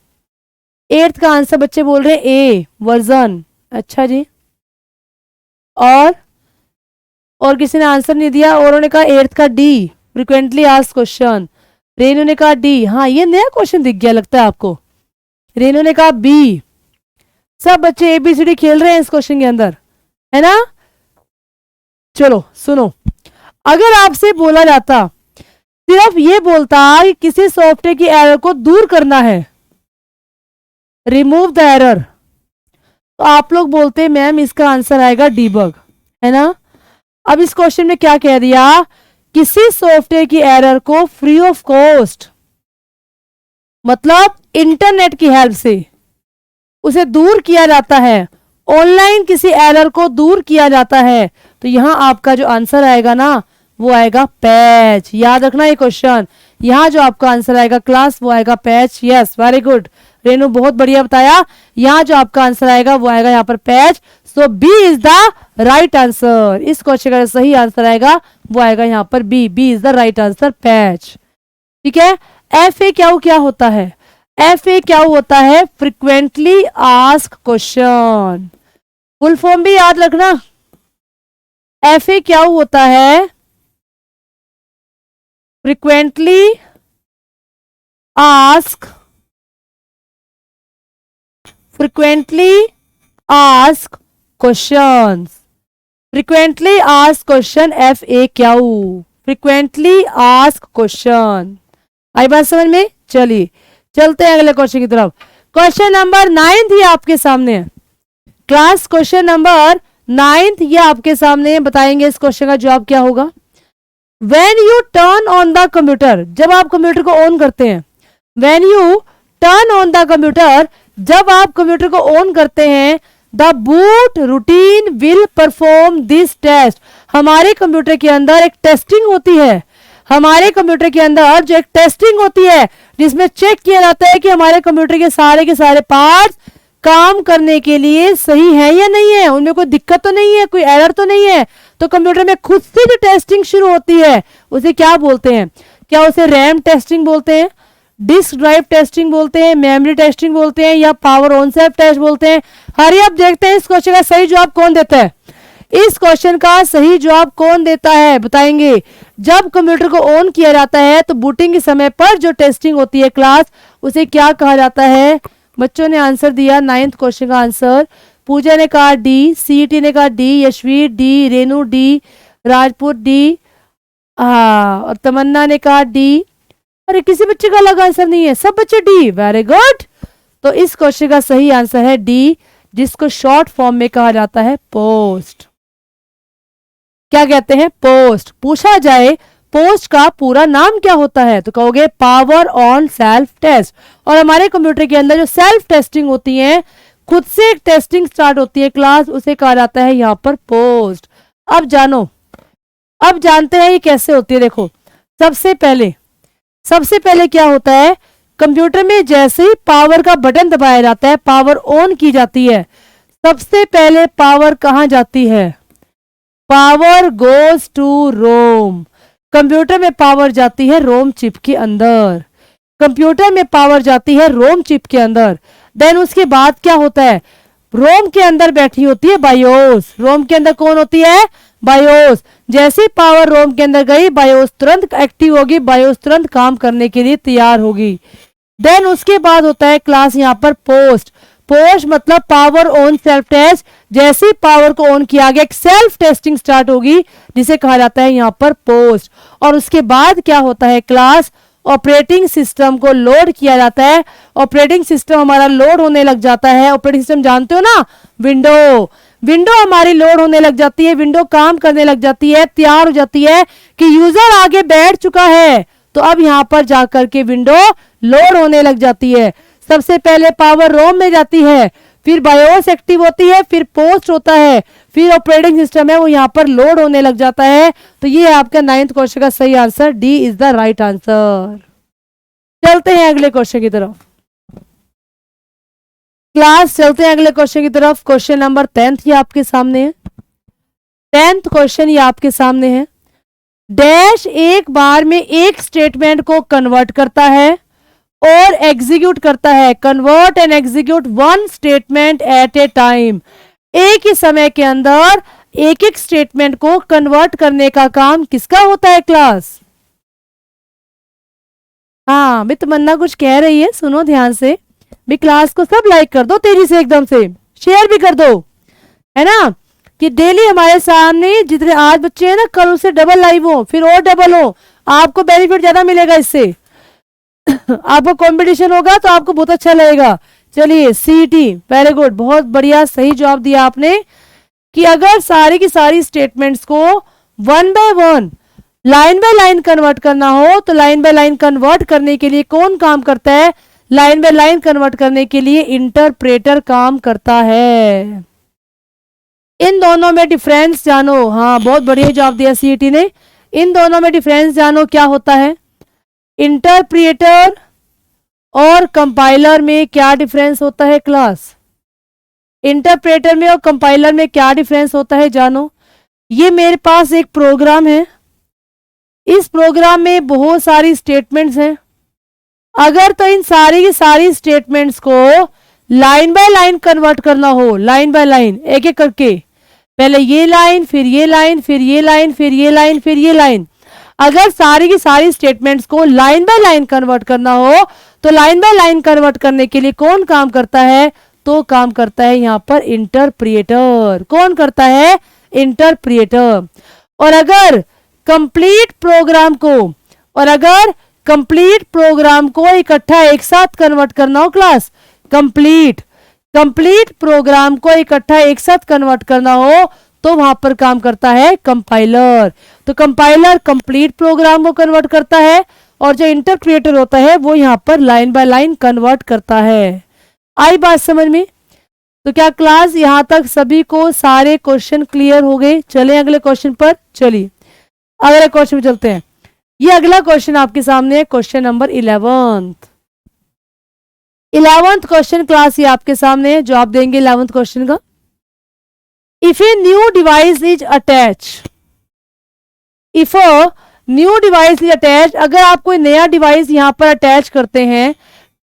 8th का आंसर बच्चे बोल रहे हैं ए, वर्जन। अच्छा जी, और किसी ने आंसर नहीं दिया। और उन्होंने कहा 8th का D, frequently asked question. Renu ने कहा डी। हाँ, ये नया क्वेश्चन दिख गया लगता है आपको। रेनू ने कहा बी। सब बच्चे ABCD खेल रहे हैं इस क्वेश्चन के अंदर, है ना? चलो सुनो, अगर आपसे बोला जाता, सिर्फ ये बोलता कि किसी सॉफ्टवेयर की एरर को दूर करना है, रिमूव द एरर, तो आप लोग बोलते मैम इसका आंसर आएगा डीबग, है ना? अब इस क्वेश्चन में क्या कह दिया? किसी सॉफ्टवेयर की एरर को फ्री ऑफ कॉस्ट, मतलब इंटरनेट की हेल्प से उसे दूर किया जाता है, ऑनलाइन किसी एरर को दूर किया जाता है। तो यहां आपका जो आंसर आएगा ना वो आएगा पैच। याद रखना ये क्वेश्चन, यहां जो आपका आंसर आएगा क्लास वो आएगा patch. Yes, very good Renu, बहुत बढ़िया बताया। यहां जो आपका आंसर आएगा वो आएगा यहाँ पर patch. So B is the right answer. इस क्वेश्चन का सही आंसर आएगा वो आएगा यहाँ पर B. B is the right answer, patch. ठीक है। FAQ क्या होता है? FAQ होता है frequently asked question. Full form भी याद रखना। FAQ होता है frequently asked questions. Frequently asked question FAQ, frequently asked question. आई बात समझ में? चलिए चलते हैं अगले क्वेश्चन की तरफ। क्वेश्चन नंबर 9 ही आपके सामने है क्लास। क्वेश्चन नंबर 9 ये आपके सामने बताएंगे इस क्वेश्चन का जवाब क्या होगा। When you turn on the computer, जब आप कंप्यूटर को ऑन करते हैं, when you turn on the computer, जब आप कंप्यूटर को ऑन करते हैं, the boot routine will perform this test, हमारे कंप्यूटर के अंदर एक टेस्टिंग होती है। हमारे कंप्यूटर के अंदर जो एक टेस्टिंग होती है जिसमें चेक किया जाता है कि हमारे कंप्यूटर के सारे पार्ट्स काम करने के लिए सही है या नहीं है, उनमें कोई दिक्कत तो नहीं है, कोई एरर तो नहीं है। तो कंप्यूटर में खुद से जो टेस्टिंग शुरू होती है उसे क्या बोलते हैं? क्या उसे रैम टेस्टिंग बोलते हैं, डिस्क ड्राइव टेस्टिंग बोलते हैं, मेमोरी टेस्टिंग बोलते हैं, या पावर ऑन सेल्फ टेस्ट बोलते हैं? हरी अब देखते हैं इस क्वेश्चन का सही जवाब कौन देता है। इस क्वेश्चन का सही जवाब कौन देता है बताएंगे। जब कंप्यूटर को ऑन किया जाता है तो बूटिंग के समय पर जो टेस्टिंग होती है क्लास, उसे क्या कहा जाता है? बच्चों ने आंसर दिया 9th क्वेश्चन का आंसर। पूजा ने कहा डी, सीटी ने कहा D, Yashveer D, Renu D, Rajput D, और तमन्ना ने कहा डी। अरे किसी बच्चे का अलग आंसर नहीं है, सब बच्चे डी। Very good. तो इस क्वेश्चन का सही आंसर है डी, जिसको शॉर्ट फॉर्म में कहा जाता है पोस्ट। क्या कहते हैं? पोस्ट। पूछा जाए पोस्ट का पूरा नाम क्या होता है तो कहोगे पावर ऑन सेल्फ टेस्ट। और हमारे कंप्यूटर के अंदर जो सेल्फ टेस्टिंग होती है, खुद से एक टेस्टिंग स्टार्ट होती है क्लास, उसे कहा जाता है यहाँ पर पोस्ट। अब जानो, अब जानते हैं ये कैसे होती है। देखो, सबसे पहले क्या होता है, कंप्यूटर में जैसे ही पावर का बटन दबाया जाता है, पावर ऑन की जाती है, सबसे पहले पावर कहां जाती है? Power goes to ROM. कंप्यूटर में पावर जाती है रोम चिप के अंदर। कंप्यूटर में पावर जाती है रोम चिप के अंदर। देन उसके बाद क्या होता है? रोम के अंदर बैठी होती है बायोस। रोम के अंदर कौन होती है? बायोस। जैसे पावर रोम के अंदर गई, बायोस तुरंत एक्टिव होगी, बायोस तुरंत काम करने के लिए तैयार होगी। देन उसके बाद होता है क्लास यहाँ पर पोस्ट। पोस्ट मतलब पावर ऑन सेल्फ टेस्ट। जैसे पावर को ऑन किया गया, एक सेल्फ टेस्टिंग स्टार्ट होगी, जिसे कहा जाता है यहाँ पर पोस्ट। और उसके बाद क्या होता है क्लास? ऑपरेटिंग सिस्टम को लोड किया जाता है। ऑपरेटिंग सिस्टम हमारा लोड होने लग जाता है। ऑपरेटिंग सिस्टम जानते हो ना, विंडो हमारी लोड होने लग जाती है, विंडो काम करने लग जाती है, तैयार हो जाती है कि यूजर आगे बैठ चुका है। तो अब यहाँ पर जाकर के विंडो लोड होने लग जाती है। सबसे पहले पावर रोम में जाती है, फिर बायोस एक्टिव होती है, फिर पोस्ट होता है, फिर ऑपरेटिंग सिस्टम है वो यहाँ पर लोड होने लग जाता है। तो ये है आपका 9th क्वेश्चन का सही answer, D is the right answer. चलते हैं अगले क्वेश्चन की तरफ क्लास, चलते हैं अगले क्वेश्चन की तरफ। क्वेश्चन नंबर 10th ये आपके सामने है। 10th क्वेश्चन ये आपके सामने है। डैश एक बार में एक स्टेटमेंट को कन्वर्ट करता है और एग्जीक्यूट करता है। Convert and execute one statement at A time. एक ही समय के अंदर एक एक स्टेटमेंट को कन्वर्ट करने का काम किसका होता है क्लास? हाँ, मैं तमन्ना कुछ कह रही है, सुनो ध्यान से। भी क्लास को सब लाइक कर दो तेजी से, एकदम से शेयर भी कर दो, है ना, कि डेली हमारे सामने जितने आज बच्चे हैं ना, कल उससे डबल लाइव हो, फिर और डबल हो, आपको बेनिफिट ज्यादा मिलेगा इससे। आपको कंपटीशन होगा तो आपको बहुत अच्छा लगेगा। चलिए सीटी, वेरी गुड, बहुत बढ़िया, सही जवाब दिया आपने कि अगर सारी की सारी स्टेटमेंट्स को one by one, line by line convert करना हो तो लाइन बाय लाइन कन्वर्ट करने के लिए कौन काम करता है? लाइन बाय लाइन कन्वर्ट करने के लिए इंटरप्रेटर काम करता है। इन दोनों में डिफरेंस जानो। हाँ, बहुत बढ़िया जवाब दिया सीईटी ने। इन दोनों में डिफरेंस जानो, क्या होता है? इंटरप्रेटर और कंपाइलर में क्या डिफरेंस होता है क्लास? इंटरप्रेटर में और कंपाइलर में क्या डिफरेंस होता है जानो। ये मेरे पास एक प्रोग्राम है, इस प्रोग्राम में बहुत सारी स्टेटमेंट्स हैं। अगर तो इन सारी की सारी स्टेटमेंट्स को लाइन बाय लाइन कन्वर्ट करना हो, लाइन बाय लाइन, एक एक करके, पहले ये लाइन, फिर ये लाइन, फिर ये लाइन, फिर ये लाइन, फिर ये लाइन, अगर सारी की सारी स्टेटमेंट्स को लाइन बाय लाइन कन्वर्ट करना हो तो लाइन बाय लाइन कन्वर्ट करने के लिए कौन काम करता है? तो काम करता है यहाँ पर इंटरप्रेटर। कौन करता है? इंटरप्रेटर। और अगर कंप्लीट प्रोग्राम को इकट्ठा एक साथ कन्वर्ट करना हो क्लास, कंप्लीट प्रोग्राम को इकट्ठा एक साथ कन्वर्ट करना हो तो वहां पर काम करता है कंपाइलर। तो कंपाइलर कंप्लीट प्रोग्राम को कन्वर्ट करता है और जो इंटरप्रेटर होता है वो यहाँ पर लाइन बाय लाइन कन्वर्ट करता है। आई बात समझ में? तो क्या क्लास यहाँ तक सभी को सारे क्वेश्चन क्लियर हो गए? चलें अगले क्वेश्चन पर। चलिए अगले क्वेश्चन में चलते हैं। ये अगला क्वेश्चन आपके सामने है, question number 11th question class, ये आपके सामने है, जवाब देंगे 11th क्वेश्चन का। If a new device is attach, if a new device is attach, अगर आप कोई नया डिवाइस यहाँ पर अटैच करते हैं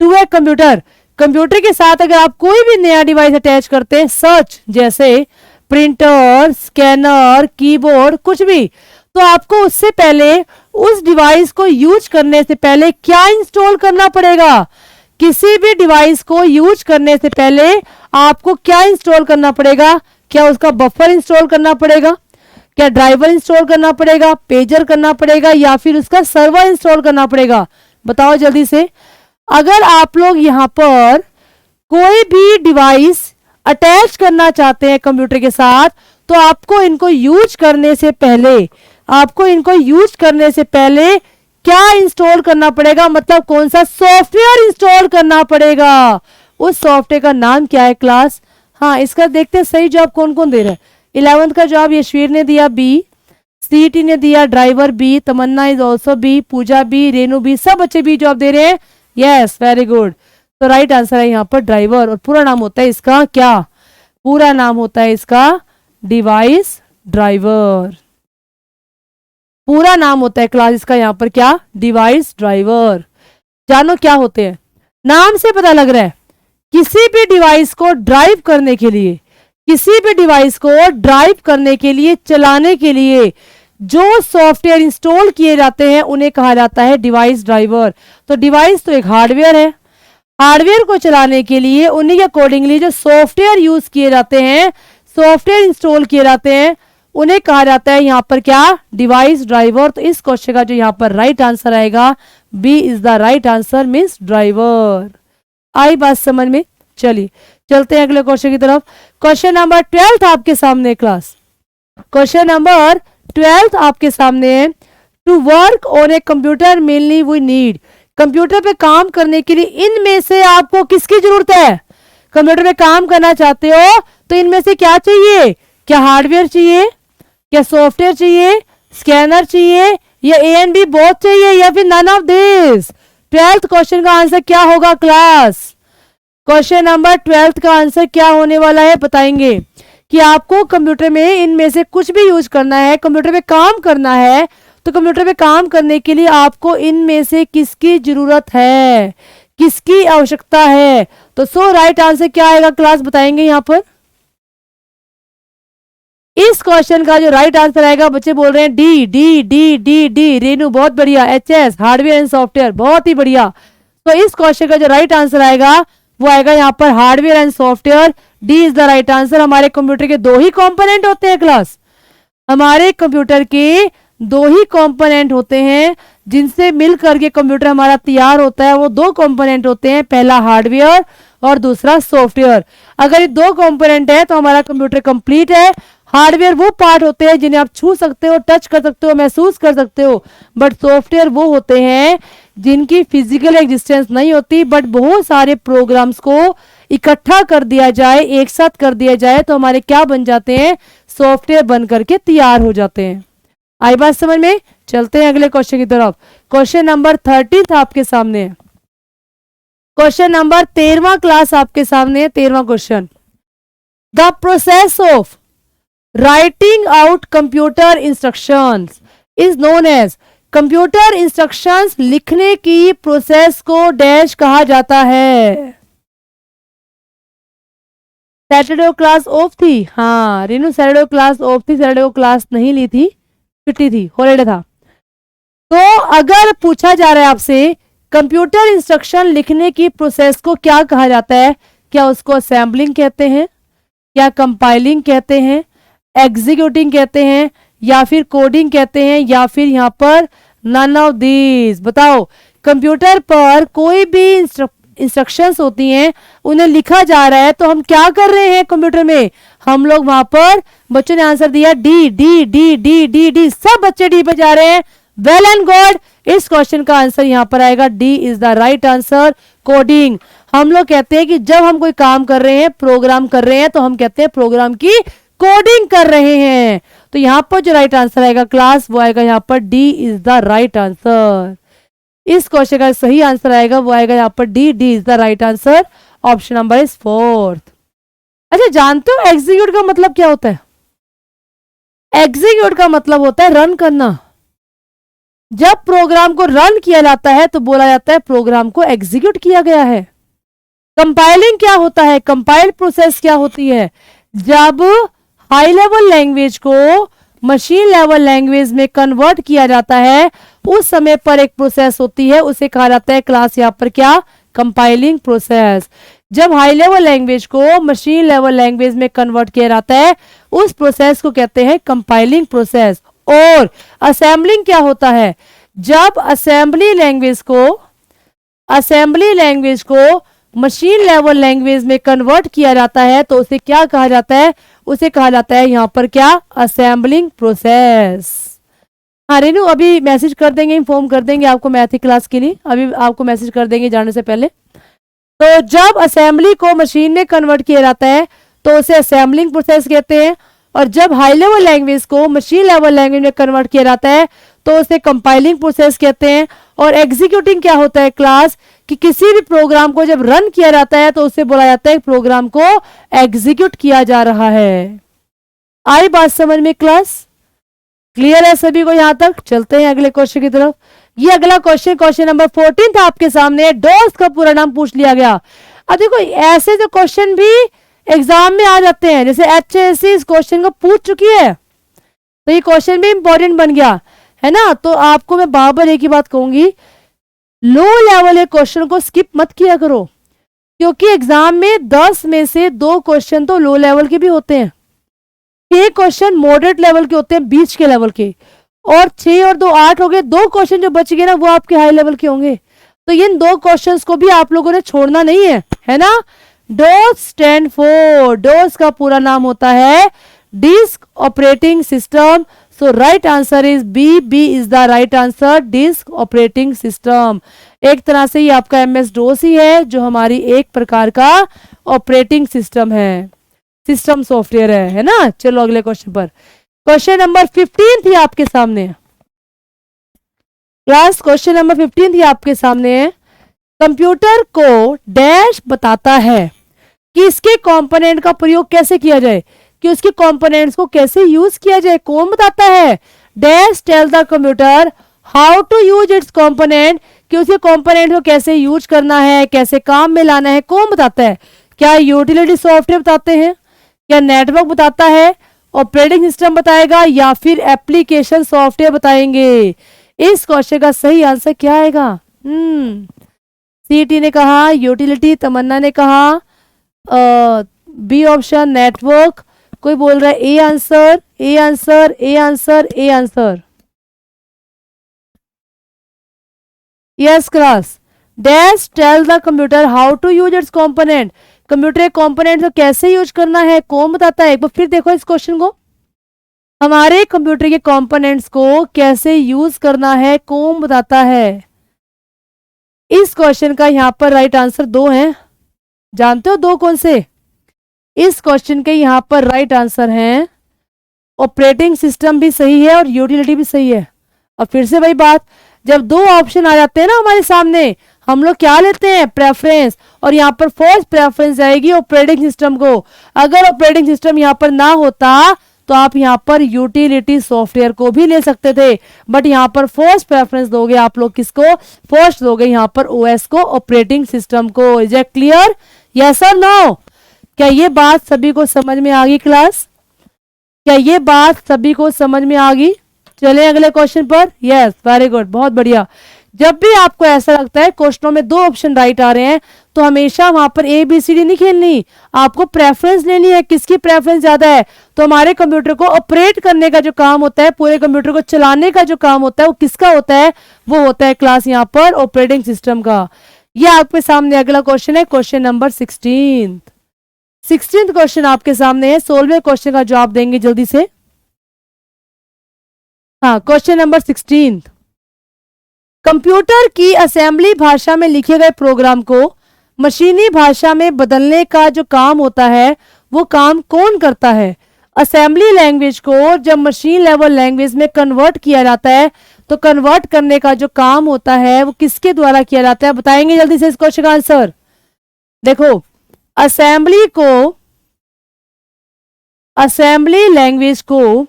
टू ए कंप्यूटर, कंप्यूटर के साथ अगर आप कोई भी नया डिवाइस अटैच करते हैं, सच जैसे प्रिंटर, स्कैनर, कीबोर्ड, कुछ भी, तो आपको उससे पहले उस डिवाइस को यूज करने से पहले क्या इंस्टॉल करना पड़ेगा? किसी भी डिवाइस को यूज करने से पहले आपको क्या इंस्टॉल करना पड़ेगा? क्या उसका बफर इंस्टॉल करना पड़ेगा, क्या ड्राइवर इंस्टॉल करना पड़ेगा, पेजर करना पड़ेगा, या फिर उसका सर्वर इंस्टॉल करना पड़ेगा? बताओ जल्दी से। अगर आप लोग यहाँ पर कोई भी डिवाइस अटैच करना चाहते हैं कंप्यूटर के साथ, तो आपको इनको यूज करने से पहले क्या इंस्टॉल करना पड़ेगा, मतलब कौन सा सॉफ्टवेयर इंस्टॉल करना पड़ेगा? उस सॉफ्टवेयर का नाम क्या है क्लास? हाँ, इसका देखते हैं सही जवाब कौन कौन दे रहा है। 11th का जवाब यशवीर ने दिया बी, सीटी ने दिया driver B, Tamanna is also B, Puja B, Renu B, सब बच्चे बी जवाब दे रहे हैं। Yes, very good. तो राइट आंसर है यहाँ पर ड्राइवर, और पूरा नाम होता है इसका क्या? पूरा नाम होता है इसका डिवाइस ड्राइवर। पूरा नाम होता है क्लास इसका यहाँ पर क्या? Device driver. जानो क्या होते हैं, नाम से पता लग रहा है। किसी भी डिवाइस को ड्राइव करने के लिए, चलाने के लिए जो सॉफ्टवेयर इंस्टॉल किए जाते हैं उन्हें कहा जाता है डिवाइस ड्राइवर। तो डिवाइस तो एक हार्डवेयर है, हार्डवेयर को चलाने के लिए उन्हीं के अकॉर्डिंगली जो सॉफ्टवेयर यूज किए जाते हैं, सॉफ्टवेयर इंस्टॉल किए जाते हैं, उन्हें कहा जाता है यहाँ पर क्या? Device driver. तो इस क्वेश्चन का जो यहाँ पर राइट आंसर आएगा, B is the right answer, means driver. आई बात समझ में? चलिए चलते हैं अगले क्वेश्चन की तरफ। क्वेश्चन नंबर 12 आपके सामने क्लास, क्वेश्चन नंबर 12 आपके सामने है। To work on a computer mainly we need, computer पे काम करने के लिए इनमें से आपको किसकी जरूरत है? कंप्यूटर पे काम करना चाहते हो तो इनमें से क्या चाहिए? क्या हार्डवेयर चाहिए, क्या सॉफ्टवेयर चाहिए, स्कैनर चाहिए, या ए एंड बी बोथ चाहिए, या फिर none of this? 12th question का आंसर क्या होगा क्लास? क्वेश्चन नंबर 12 का आंसर क्या होने वाला है बताएंगे कि आपको कंप्यूटर में इनमें से कुछ भी यूज करना है, कंप्यूटर पे काम करना है, तो कंप्यूटर पे काम करने के लिए आपको इनमें से किसकी जरूरत है, किसकी आवश्यकता है? तो सो राइट आंसर क्या आएगा क्लास बताएंगे यहाँ पर। इस क्वेश्चन का जो राइट आंसर आएगा, बच्चे बोल रहे हैं D D D D D. Renu बहुत बढ़िया, एचएस हार्डवेयर एंड सॉफ्टवेयर, बहुत ही बढ़िया। तो इस क्वेश्चन का जो राइट आंसर आएगा वो आएगा यहाँ पर hardware and software. D is the right answer. हमारे कंप्यूटर के दो ही कंपोनेंट होते हैं क्लास, हमारे कंप्यूटर के दो ही कंपोनेंट होते हैं जिनसे मिल करके कंप्यूटर हमारा तैयार होता है। वो दो कंपोनेंट होते हैं, पहला हार्डवेयर और दूसरा सॉफ्टवेयर। अगर ये दो कंपोनेंट है तो हमारा कंप्यूटर कंप्लीट है। हार्डवेयर वो पार्ट होते हैं जिन्हें आप छू सकते हो, टच कर सकते हो, महसूस कर सकते हो, बट सॉफ्टवेयर वो होते हैं जिनकी फिजिकल एग्जिस्टेंस नहीं होती, बट बहुत सारे प्रोग्राम्स को इकट्ठा कर दिया जाए, एक साथ कर दिया जाए तो हमारे क्या बन जाते हैं? सॉफ्टवेयर बन करके तैयार हो जाते हैं। आई बात समझ में? चलते हैं अगले क्वेश्चन की तरफ। क्वेश्चन नंबर 13 आपके सामने है। क्वेश्चन नंबर 13वां क्लास आपके सामने है, 13वां question. The process of writing out computer instructions is known as, computer instructions लिखने की प्रोसेस को डैश कहा जाता है। सैटरडे को क्लास ऑफ थी, हाँ रेनू सैटरडे को क्लास ऑफ थी, सैटरडे को क्लास नहीं ली थी, छुट्टी थी, हॉलीडे था। तो अगर पूछा जा रहा है आपसे कंप्यूटर इंस्ट्रक्शन लिखने की प्रोसेस को क्या कहा जाता है, क्या उसको असेंबलिंग कहते हैं, क्या कंपाइलिंग कहते हैं, एग्जीक्यूटिंग कहते हैं, या फिर कोडिंग कहते हैं, या फिर यहाँ पर नन ऑफ दीज? बताओ। कंप्यूटर पर कोई भी इंस्ट्रक्शंस होती हैं, उन्हें लिखा जा रहा है तो हम क्या कर रहे हैं कंप्यूटर में? हम लोग वहां पर, बच्चों ने आंसर दिया D D D D D D, सब बच्चे डी पे जा रहे हैं, वेल एंड गुड। इस क्वेश्चन का आंसर यहाँ पर आएगा, D is the right answer, coding. हम लोग कहते हैं कि जब हम कोई काम कर रहे हैं, प्रोग्राम कर रहे हैं, तो हम कहते हैं प्रोग्राम की कोडिंग कर रहे हैं। तो यहाँ पर जो राइट आंसर आएगा क्लास वो आएगा यहाँ पर D is the right answer. इस क्वेश्चन का सही आंसर आएगा वो आएगा यहाँ पर D, D is the right answer. Option number is 4th। अच्छा, जानते हो एग्जीक्यूट का मतलब क्या होता है? एग्जीक्यूट का मतलब होता है रन करना। जब प्रोग्राम को रन किया जाता है तो बोला जाता है प्रोग्राम को एग्जीक्यूट किया गया है। कंपाइलिंग क्या होता है, कंपाइल प्रोसेस क्या होती है, जब हाई लेवल लैंग्वेज को मशीन लेवल लैंग्वेज में कन्वर्ट किया जाता है उस समय पर एक प्रोसेस होती है, उसे कहा जाता है क्लास यहाँ पर क्या, कंपाइलिंग प्रोसेस। जब हाई लेवल लैंग्वेज को मशीन लेवल लैंग्वेज में कन्वर्ट किया जाता है उस प्रोसेस को कहते हैं कंपाइलिंग प्रोसेस। और असेंबलिंग क्या होता है, जब असेंबली लैंग्वेज को मशीन लेवल लैंग्वेज में कन्वर्ट किया जाता है तो उसे क्या कहा जाता है, उसे कहा जाता है यहाँ पर क्या, असेंबलिंग प्रोसेस। हाँ रेनू, अभी मैसेज कर देंगे, इन्फॉर्म कर देंगे आपको मैथ की क्लास के लिए, अभी आपको मैसेज कर देंगे जाने से पहले। तो जब असेंबली को मशीन में कन्वर्ट किया जाता है तो उसे असेंबलिंग प्रोसेस कहते हैं, और जब हाई लेवल लैंग्वेज को मशीन लेवल लैंग्वेज में कन्वर्ट किया जाता है तो उसे कंपाइलिंग प्रोसेस कहते हैं। और एग्जीक्यूटिंग क्या होता है क्लास, कि किसी भी प्रोग्राम को जब रन किया जाता है तो उसे बोला जाता है प्रोग्राम को एग्जीक्यूट किया जा रहा है। आई बात समझ में क्लास, क्लियर है सभी को यहाँ तक? चलते हैं अगले क्वेश्चन की तरफ। ये अगला क्वेश्चन, क्वेश्चन नंबर 14 था आपके सामने, डॉस का पूरा नाम पूछ लिया गया। अब देखो ऐसे जो क्वेश्चन भी एग्जाम में आ जाते हैं, जैसे HSC इस क्वेश्चन को पूछ चुकी है तो ये क्वेश्चन भी इंपॉर्टेंट बन गया है ना। तो आपको मैं बार बार एक ही बात कहूंगी, लो लेवल के क्वेश्चन को स्किप मत किया करो, क्योंकि एग्जाम में 10 में से 2 क्वेश्चन तो लो लेवल के भी होते हैं, 6 क्वेश्चन मॉडरेट लेवल के होते हैं, बीच के लेवल के, और 6 और 2 8 हो गए। 2 क्वेश्चन जो बच गए ना वो आपके हाई लेवल के होंगे। तो इन 2 क्वेश्चंस को भी आप लोगों ने छोड़ना नहीं है ना। डोस स्टैंड फॉर, डोस का पूरा नाम होता है disk operating system. So right answer is B is the right answer, disk operating system. एक तरह से ये आपका MS DOS ही है, जो हमारी एक प्रकार का ऑपरेटिंग सिस्टम है, सिस्टम सॉफ्टवेयर है ना। चलो अगले क्वेश्चन पर, क्वेश्चन नंबर 15 थी आपके सामने क्लास, क्वेश्चन नंबर 15 थी आपके सामने। कंप्यूटर को डैश बताता है कि इसके कंपोनेंट का प्रयोग कैसे किया जाए, कि उसके कंपोनेंट्स को कैसे यूज किया जाए, कौन बताता है? Dash tell the computer how to use its component, कि उसके कंपोनेंट को कैसे यूज करना है, कैसे काम में लाना है, कौन बताता है? क्या यूटिलिटी सॉफ्टवेयर बताते हैं, क्या नेटवर्क बताता है, ऑपरेटिंग सिस्टम बताएगा, या फिर एप्लीकेशन सॉफ्टवेयर बताएंगे? इस क्वेश्चन का सही आंसर क्या आएगा? सीटी ने कहा यूटिलिटी, तमन्ना ने कहा बी ऑप्शन नेटवर्क, कोई बोल रहा है A answer, A answer, A answer, A answer. Yes class, dash tell the computer how to use its component, computer component को कैसे यूज करना है, कौन बताता है? एक बार फिर देखो इस क्वेश्चन को, हमारे कंप्यूटर के कंपोनेंट्स को कैसे यूज करना है, कौन बताता है? इस क्वेश्चन का यहाँ पर राइट आंसर 2 हैं, जानते हो 2 कौन से? इस क्वेश्चन के यहाँ पर राइट आंसर हैं ऑपरेटिंग सिस्टम भी सही है और यूटिलिटी भी सही है। अब फिर से वही बात, जब 2 ऑप्शन आ जाते हैं ना हमारे सामने, हम लोग क्या लेते हैं? प्रेफरेंस, और यहाँ पर फर्स्ट प्रेफरेंस जाएगी ऑपरेटिंग सिस्टम को। अगर ऑपरेटिंग सिस्टम यहाँ पर ना होता तो आप यहाँ पर यूटिलिटी सॉफ्टवेयर को भी ले सकते थे, बट यहाँ पर फर्स्ट प्रेफरेंस दोगे आप लोग किसको? फर्स्ट दोगे यहाँ पर OS को, ऑपरेटिंग सिस्टम को। Is it clear? यस और नो? क्या ये बात सभी को समझ में आ गई क्लास? क्या ये बात सभी को समझ में आ गई? चले अगले क्वेश्चन पर। यस, वेरी गुड, बहुत बढ़िया। जब भी आपको ऐसा लगता है क्वेश्चनों में 2 ऑप्शन राइट आ रहे हैं तो हमेशा वहां पर ABCD नहीं खेलनी, आपको प्रेफरेंस लेनी है, किसकी प्रेफरेंस ज्यादा है। तो हमारे कंप्यूटर को ऑपरेट करने का जो काम होता है, पूरे कंप्यूटर को चलाने का जो काम होता है, वो किसका होता है? वो होता है क्लास यहाँ पर ऑपरेटिंग सिस्टम का। ये आपके सामने अगला क्वेश्चन है, क्वेश्चन नंबर 16th क्वेश्चन आपके सामने है। 16वें क्वेश्चन का जवाब देंगे जल्दी से। हाँ, क्वेश्चन नंबर 16, कंप्यूटर की असेंबली भाषा में लिखे गए प्रोग्राम को मशीनी भाषा में बदलने का जो काम होता है वो काम कौन करता है? असेंबली लैंग्वेज को जब मशीन लेवल लैंग्वेज में कन्वर्ट किया जाता है तो कन्वर्ट करने का जो काम होता है वो किसके द्वारा किया जाता है? बताएंगे जल्दी से इस क्वेश्चन का आंसर। देखो, असेंबली लैंग्वेज को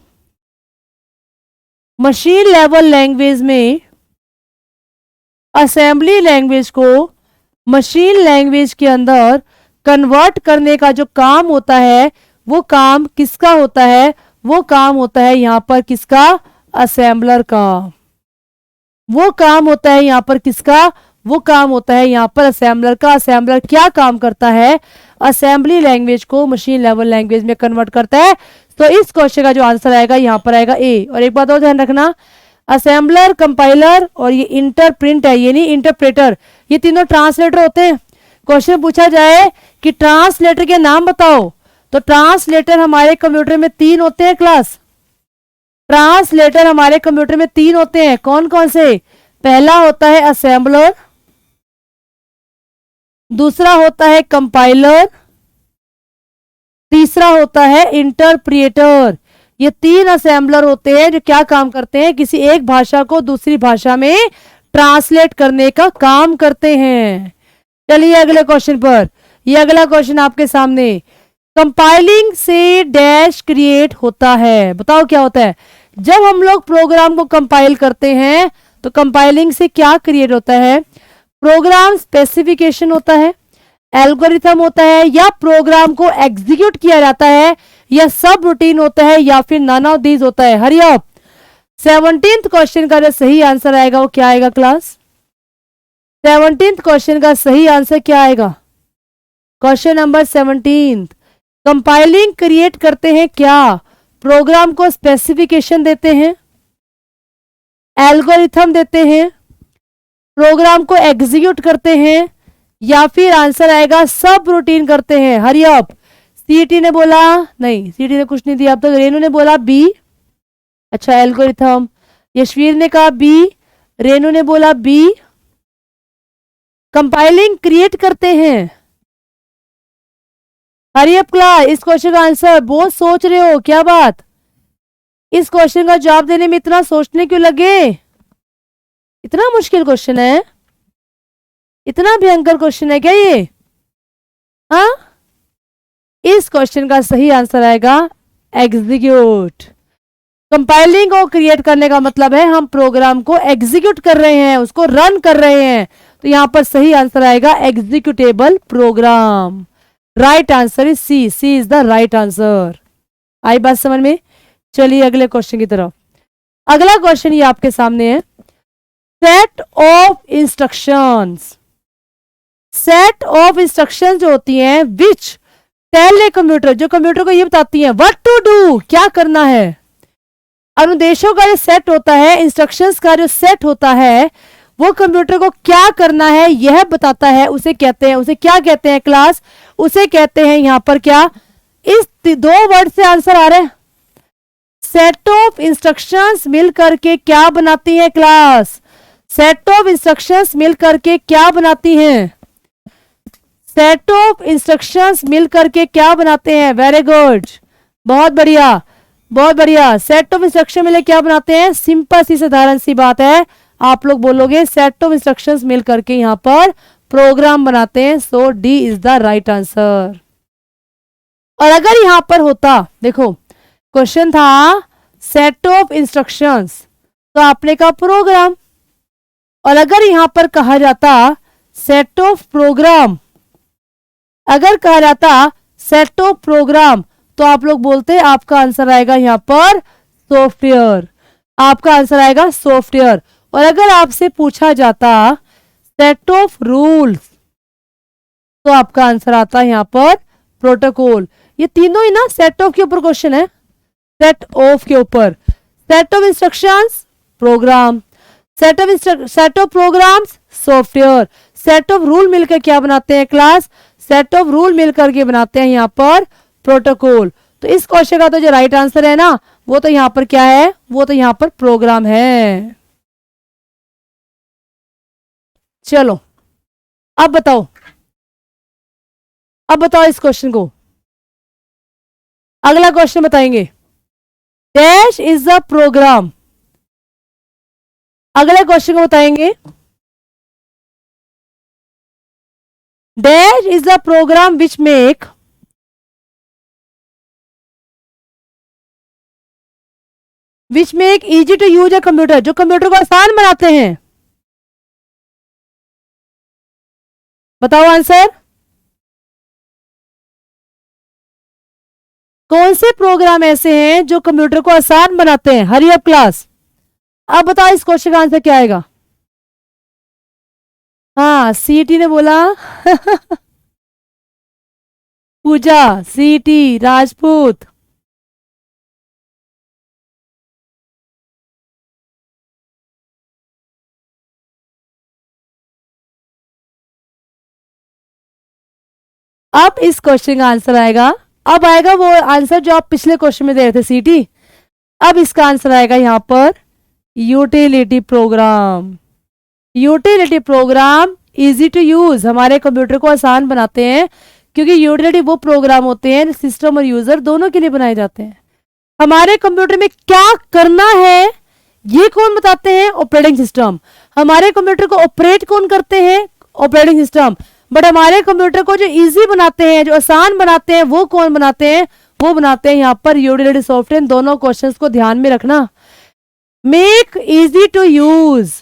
मशीन लेवल लैंग्वेज में असेंबली लैंग्वेज को मशीन लैंग्वेज के अंदर कन्वर्ट करने का जो काम होता है वो काम किसका होता है? वो काम होता है यहां पर किसका? असेंबलर का। वो काम होता है यहां पर किसका? वो काम होता है यहां पर असेंबलर का। असेंबलर क्या काम करता है? असेंबली लैंग्वेज को मशीन लेवल लैंग्वेज में कन्वर्ट करता है। तो इस क्वेश्चन का जो आंसर आएगा यहां पर आएगा ए। और एक बात और ध्यान रखना, असेंबलर, कंपाइलर और ये इंटरप्रिंट है, ये नहीं इंटरप्रेटर, ये तीनों ट्रांसलेटर होते हैं। क्वेश्चन पूछा जाए कि ट्रांसलेटर के नाम बताओ, तो ट्रांसलेटर हमारे कंप्यूटर में 3 होते हैं क्लास। ट्रांसलेटर हमारे कंप्यूटर में 3 होते हैं। कौन कौन से? पहला होता है असेंबलर, दूसरा होता है कंपाइलर, तीसरा होता है इंटरप्रिएटर। ये 3 असेंबलर होते हैं जो क्या काम करते हैं? किसी एक भाषा को दूसरी भाषा में ट्रांसलेट करने का काम करते हैं। चलिए अगले क्वेश्चन पर। ये अगला क्वेश्चन आपके सामने, कंपाइलिंग से डैश क्रिएट होता है। बताओ क्या होता है? जब हम लोग प्रोग्राम को कंपाइल करते हैं तो कंपाइलिंग से क्या क्रिएट होता है? प्रोग्राम स्पेसिफिकेशन होता है, एल्गोरिथम होता है, या प्रोग्राम को एग्जीक्यूट किया जाता है, या सब रूटीन होता है, या फिर नन ऑफ दीज होता है। Hurry up. 17th क्वेश्चन का जो सही आंसर आएगा वो क्या आएगा क्लास? 17th क्वेश्चन का सही आंसर क्या आएगा? क्वेश्चन नंबर 17, कंपाइलिंग क्रिएट करते हैं क्या? प्रोग्राम को स्पेसिफिकेशन देते हैं, एल्गोरिथम देते हैं, प्रोग्राम को एग्जीक्यूट करते हैं, या फिर आंसर आएगा सब रूटीन करते हैं। Hurry up. सीटी ने बोला नहीं, सीटी ने कुछ नहीं दिया अब तक। रेनू ने बोला बी, अच्छा एल्गोरिथम। यशवीर ने कहा बी, रेनू ने बोला बी। कंपाइलिंग क्रिएट करते हैं। Hurry up class. इस क्वेश्चन का आंसर बहुत सोच रहे हो, क्या बात? इस क्वेश्चन का जवाब देने में इतना सोचने क्यों लगे? इतना मुश्किल क्वेश्चन है? इतना भयंकर क्वेश्चन है क्या ये? हाँ, इस क्वेश्चन का सही आंसर आएगा एग्जीक्यूट। कंपाइलिंग को क्रिएट करने का मतलब है हम प्रोग्राम को एग्जीक्यूट कर रहे हैं, उसको रन कर रहे हैं। तो यहां पर सही आंसर आएगा executable program. Right answer is C. C is the right answer. आई बात समझ में? चलिए अगले क्वेश्चन की तरफ। अगला क्वेश्चन ये आपके सामने है, set of instructions. Set of instructions जो होती हैं विच टेल ए कंप्यूटर, जो कंप्यूटर को ये बताती हैं व्हाट टू डू, क्या करना है। अनुदेशों का जो सेट होता है, इंस्ट्रक्शंस का जो सेट होता है, वो कंप्यूटर को क्या करना है यह बताता है। उसे कहते हैं, उसे क्या कहते हैं क्लास? उसे कहते हैं यहां पर क्या? इस 2 वर्ड से आंसर आ रहे हैं। सेट ऑफ इंस्ट्रक्शंस मिल करके क्या बनाती है क्लास? सेट ऑफ इंस्ट्रक्शंस मिल करके क्या बनाती हैं? सेट ऑफ इंस्ट्रक्शंस मिल करके क्या बनाते हैं? वेरी गुड, बहुत बढ़िया, बहुत बढ़िया। सेट ऑफ इंस्ट्रक्शन मिले क्या बनाते हैं? सिंपल सी साधारण सी बात है, आप लोग बोलोगे सेट ऑफ इंस्ट्रक्शंस मिल करके यहां पर प्रोग्राम बनाते हैं। So D is the right answer. और अगर यहां पर होता, देखो क्वेश्चन था सेट ऑफ इंस्ट्रक्शंस, तो आपने कहा प्रोग्राम। और अगर यहां पर कहा जाता सेट ऑफ प्रोग्राम, अगर कहा जाता सेट ऑफ प्रोग्राम, तो आप लोग बोलते आपका आंसर आएगा यहां पर सॉफ्टवेयर। आपका आंसर आएगा सॉफ्टवेयर। और अगर आपसे पूछा जाता सेट ऑफ रूल्स, तो आपका आंसर आता है यहां पर प्रोटोकॉल। ये तीनों ही ना सेट ऑफ के ऊपर क्वेश्चन है, सेट ऑफ के ऊपर। Set of instructions program, set of programs software, set of rule मिलकर क्या बनाते हैं क्लास? सेट ऑफ रूल मिलकर के बनाते हैं यहां पर प्रोटोकॉल। तो इस क्वेश्चन का तो जो राइट आंसर है ना, वो तो यहां पर क्या है? वो तो यहां पर प्रोग्राम है। चलो अब बताओ, अब बताओ इस क्वेश्चन को। अगला क्वेश्चन बताएंगे, डैश इज द प्रोग्राम। अगले क्वेश्चन को बताएंगे, dash is the program which make easy to use a computer, जो कंप्यूटर को आसान बनाते हैं। बताओ आंसर। कौन से प्रोग्राम ऐसे हैं जो कंप्यूटर को आसान बनाते हैं? Hurry up class. अब बताओ इस क्वेश्चन का आंसर क्या आएगा? हाँ, सीटी ने बोला पूजा, सीटी, राजपूत। अब इस क्वेश्चन का आंसर आएगा, अब आएगा वो आंसर जो आप पिछले क्वेश्चन में दे रहे थे, सीटी। अब इसका आंसर आएगा यहां पर utility program. Utility program easy to use, हमारे कंप्यूटर को आसान बनाते हैं, क्योंकि यूटिलिटी वो प्रोग्राम होते हैं सिस्टम और यूजर दोनों के लिए बनाए जाते हैं। हमारे कंप्यूटर में क्या करना है ये कौन बताते हैं? Operating system. हमारे कंप्यूटर को ऑपरेट कौन करते हैं? Operating system. बट हमारे कंप्यूटर को जो इजी बनाते हैं, जो आसान बनाते हैं, वो कौन बनाते हैं? वो बनाते हैं यहाँ पर यूटिलिटी सॉफ्टवेयर। दोनों क्वेश्चंस को ध्यान में रखना। मेक इजी टू यूज,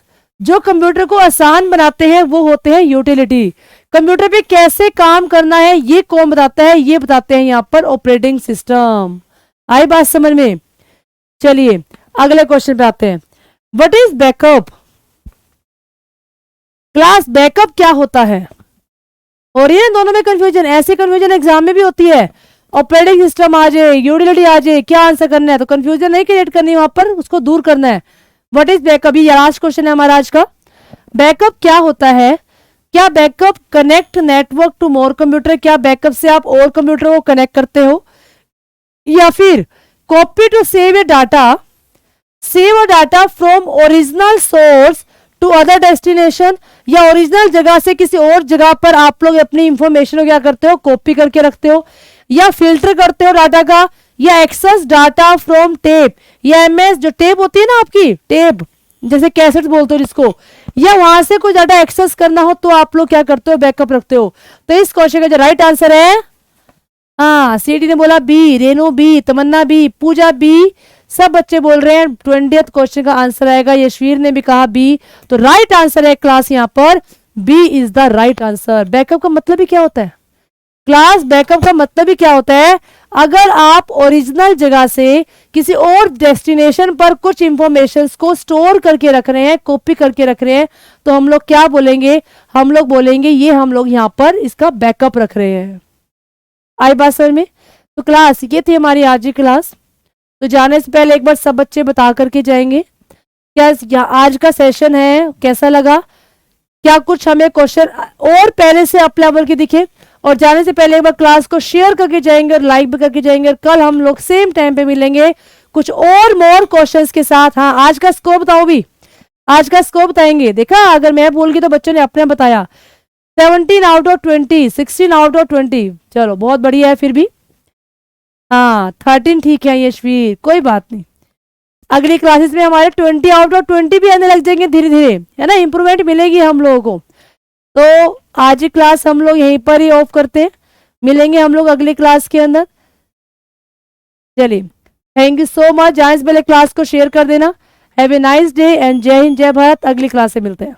जो कंप्यूटर को आसान बनाते हैं वो होते हैं यूटिलिटी। कंप्यूटर पे कैसे काम करना है ये कौन बताता है? ये बताते हैं यहाँ पर ऑपरेटिंग सिस्टम। आई बात समझ में? चलिए अगले क्वेश्चन पे आते हैं। What is backup? Class backup क्या होता है? और ये दोनों में कंफ्यूजन, ऐसी कंफ्यूजन एग्जाम में भी होती है। ऑपरेटिंग सिस्टम आ जाए, यूटिलिटी आ जाए, क्या आंसर करना है? तो कंफ्यूजन नहीं क्रिएट करनी, वहां पर उसको दूर करना है। What is backup? ये लास्ट क्वेश्चन है हमारा आज का। बैकअप क्या होता है? क्या backup connect network to more computer? क्या बैकअप से आप और कंप्यूटर को कनेक्ट करते हो? या फिर copy to save a data, save a data from original source to other destination, या ओरिजिनल जगह से किसी और जगह पर आप लोग अपनी इंफॉर्मेशन को क्या करते हो? कॉपी करके रखते हो, या फिल्टर करते हो डाटा का, या एक्सेस डाटा फ्रॉम टेप, या एमएस जो टेप होती है ना आपकी, टेप जैसे कैसेट बोलते हो जिसको, या वहां से कोई डाटा एक्सेस करना हो तो आप लोग क्या करते हो? बैकअप रखते हो। तो इस क्वेश्चन का जो राइट आंसर है, हाँ, सीडी ने बोला बी, रेनू बी, तमन्ना बी, पूजा बी, सब बच्चे बोल रहे हैं 20th क्वेश्चन का आंसर आएगा। यशवीर ने भी कहा बी। तो राइट आंसर है क्लास यहाँ पर B is the right answer. Backup का मतलब ही क्या होता है क्लास? बैकअप का मतलब ही क्या होता है? अगर आप ओरिजिनल जगह से किसी और डेस्टिनेशन पर कुछ इंफॉर्मेशन को स्टोर करके रख रहे हैं, कॉपी करके रख रहे हैं, तो हम लोग क्या बोलेंगे? हम लोग बोलेंगे ये हम लोग यहाँ पर इसका बैकअप रख रहे हैं। आई बात समझ में? तो क्लास ये थी हमारी आज की क्लास। तो जाने से पहले एक बार सब बच्चे बता करके जाएंगे क्या आज का सेशन है, कैसा लगा? क्या कुछ हमें क्वेश्चन और पहले से अप लेवल के दिखे? और जाने से पहले एक बार क्लास को शेयर करके जाएंगे और लाइक भी करके जाएंगे। और कल हम लोग सेम टाइम पे मिलेंगे कुछ और मोर क्वेश्चंस के साथ। हाँ, आज का स्कोर बताओ भी, आज का स्कोर बताएंगे। देखा, अगर मैं बोल गई तो बच्चों ने अपने बताया। 17 आउट ऑफ 20, 16 आउट ऑफ 20, चलो बहुत बढ़िया है। फिर भी हाँ 13 ठीक है यशवीर, कोई बात नहीं। अगली क्लासेस में हमारे 20 आउट ऑफ 20 भी आने लग जाएंगे धीरे धीरे, है ना, इंप्रूवमेंट मिलेगी हम लोगों को। तो आज की क्लास हम लोग यहीं पर ही ऑफ करते हैं, मिलेंगे हम लोग अगली क्लास के अंदर। चलिए, थैंक यू सो मच। जाने से पहले क्लास को शेयर कर देना। Have a nice day and जय हिंद जय भारत। अगली क्लास से मिलते हैं।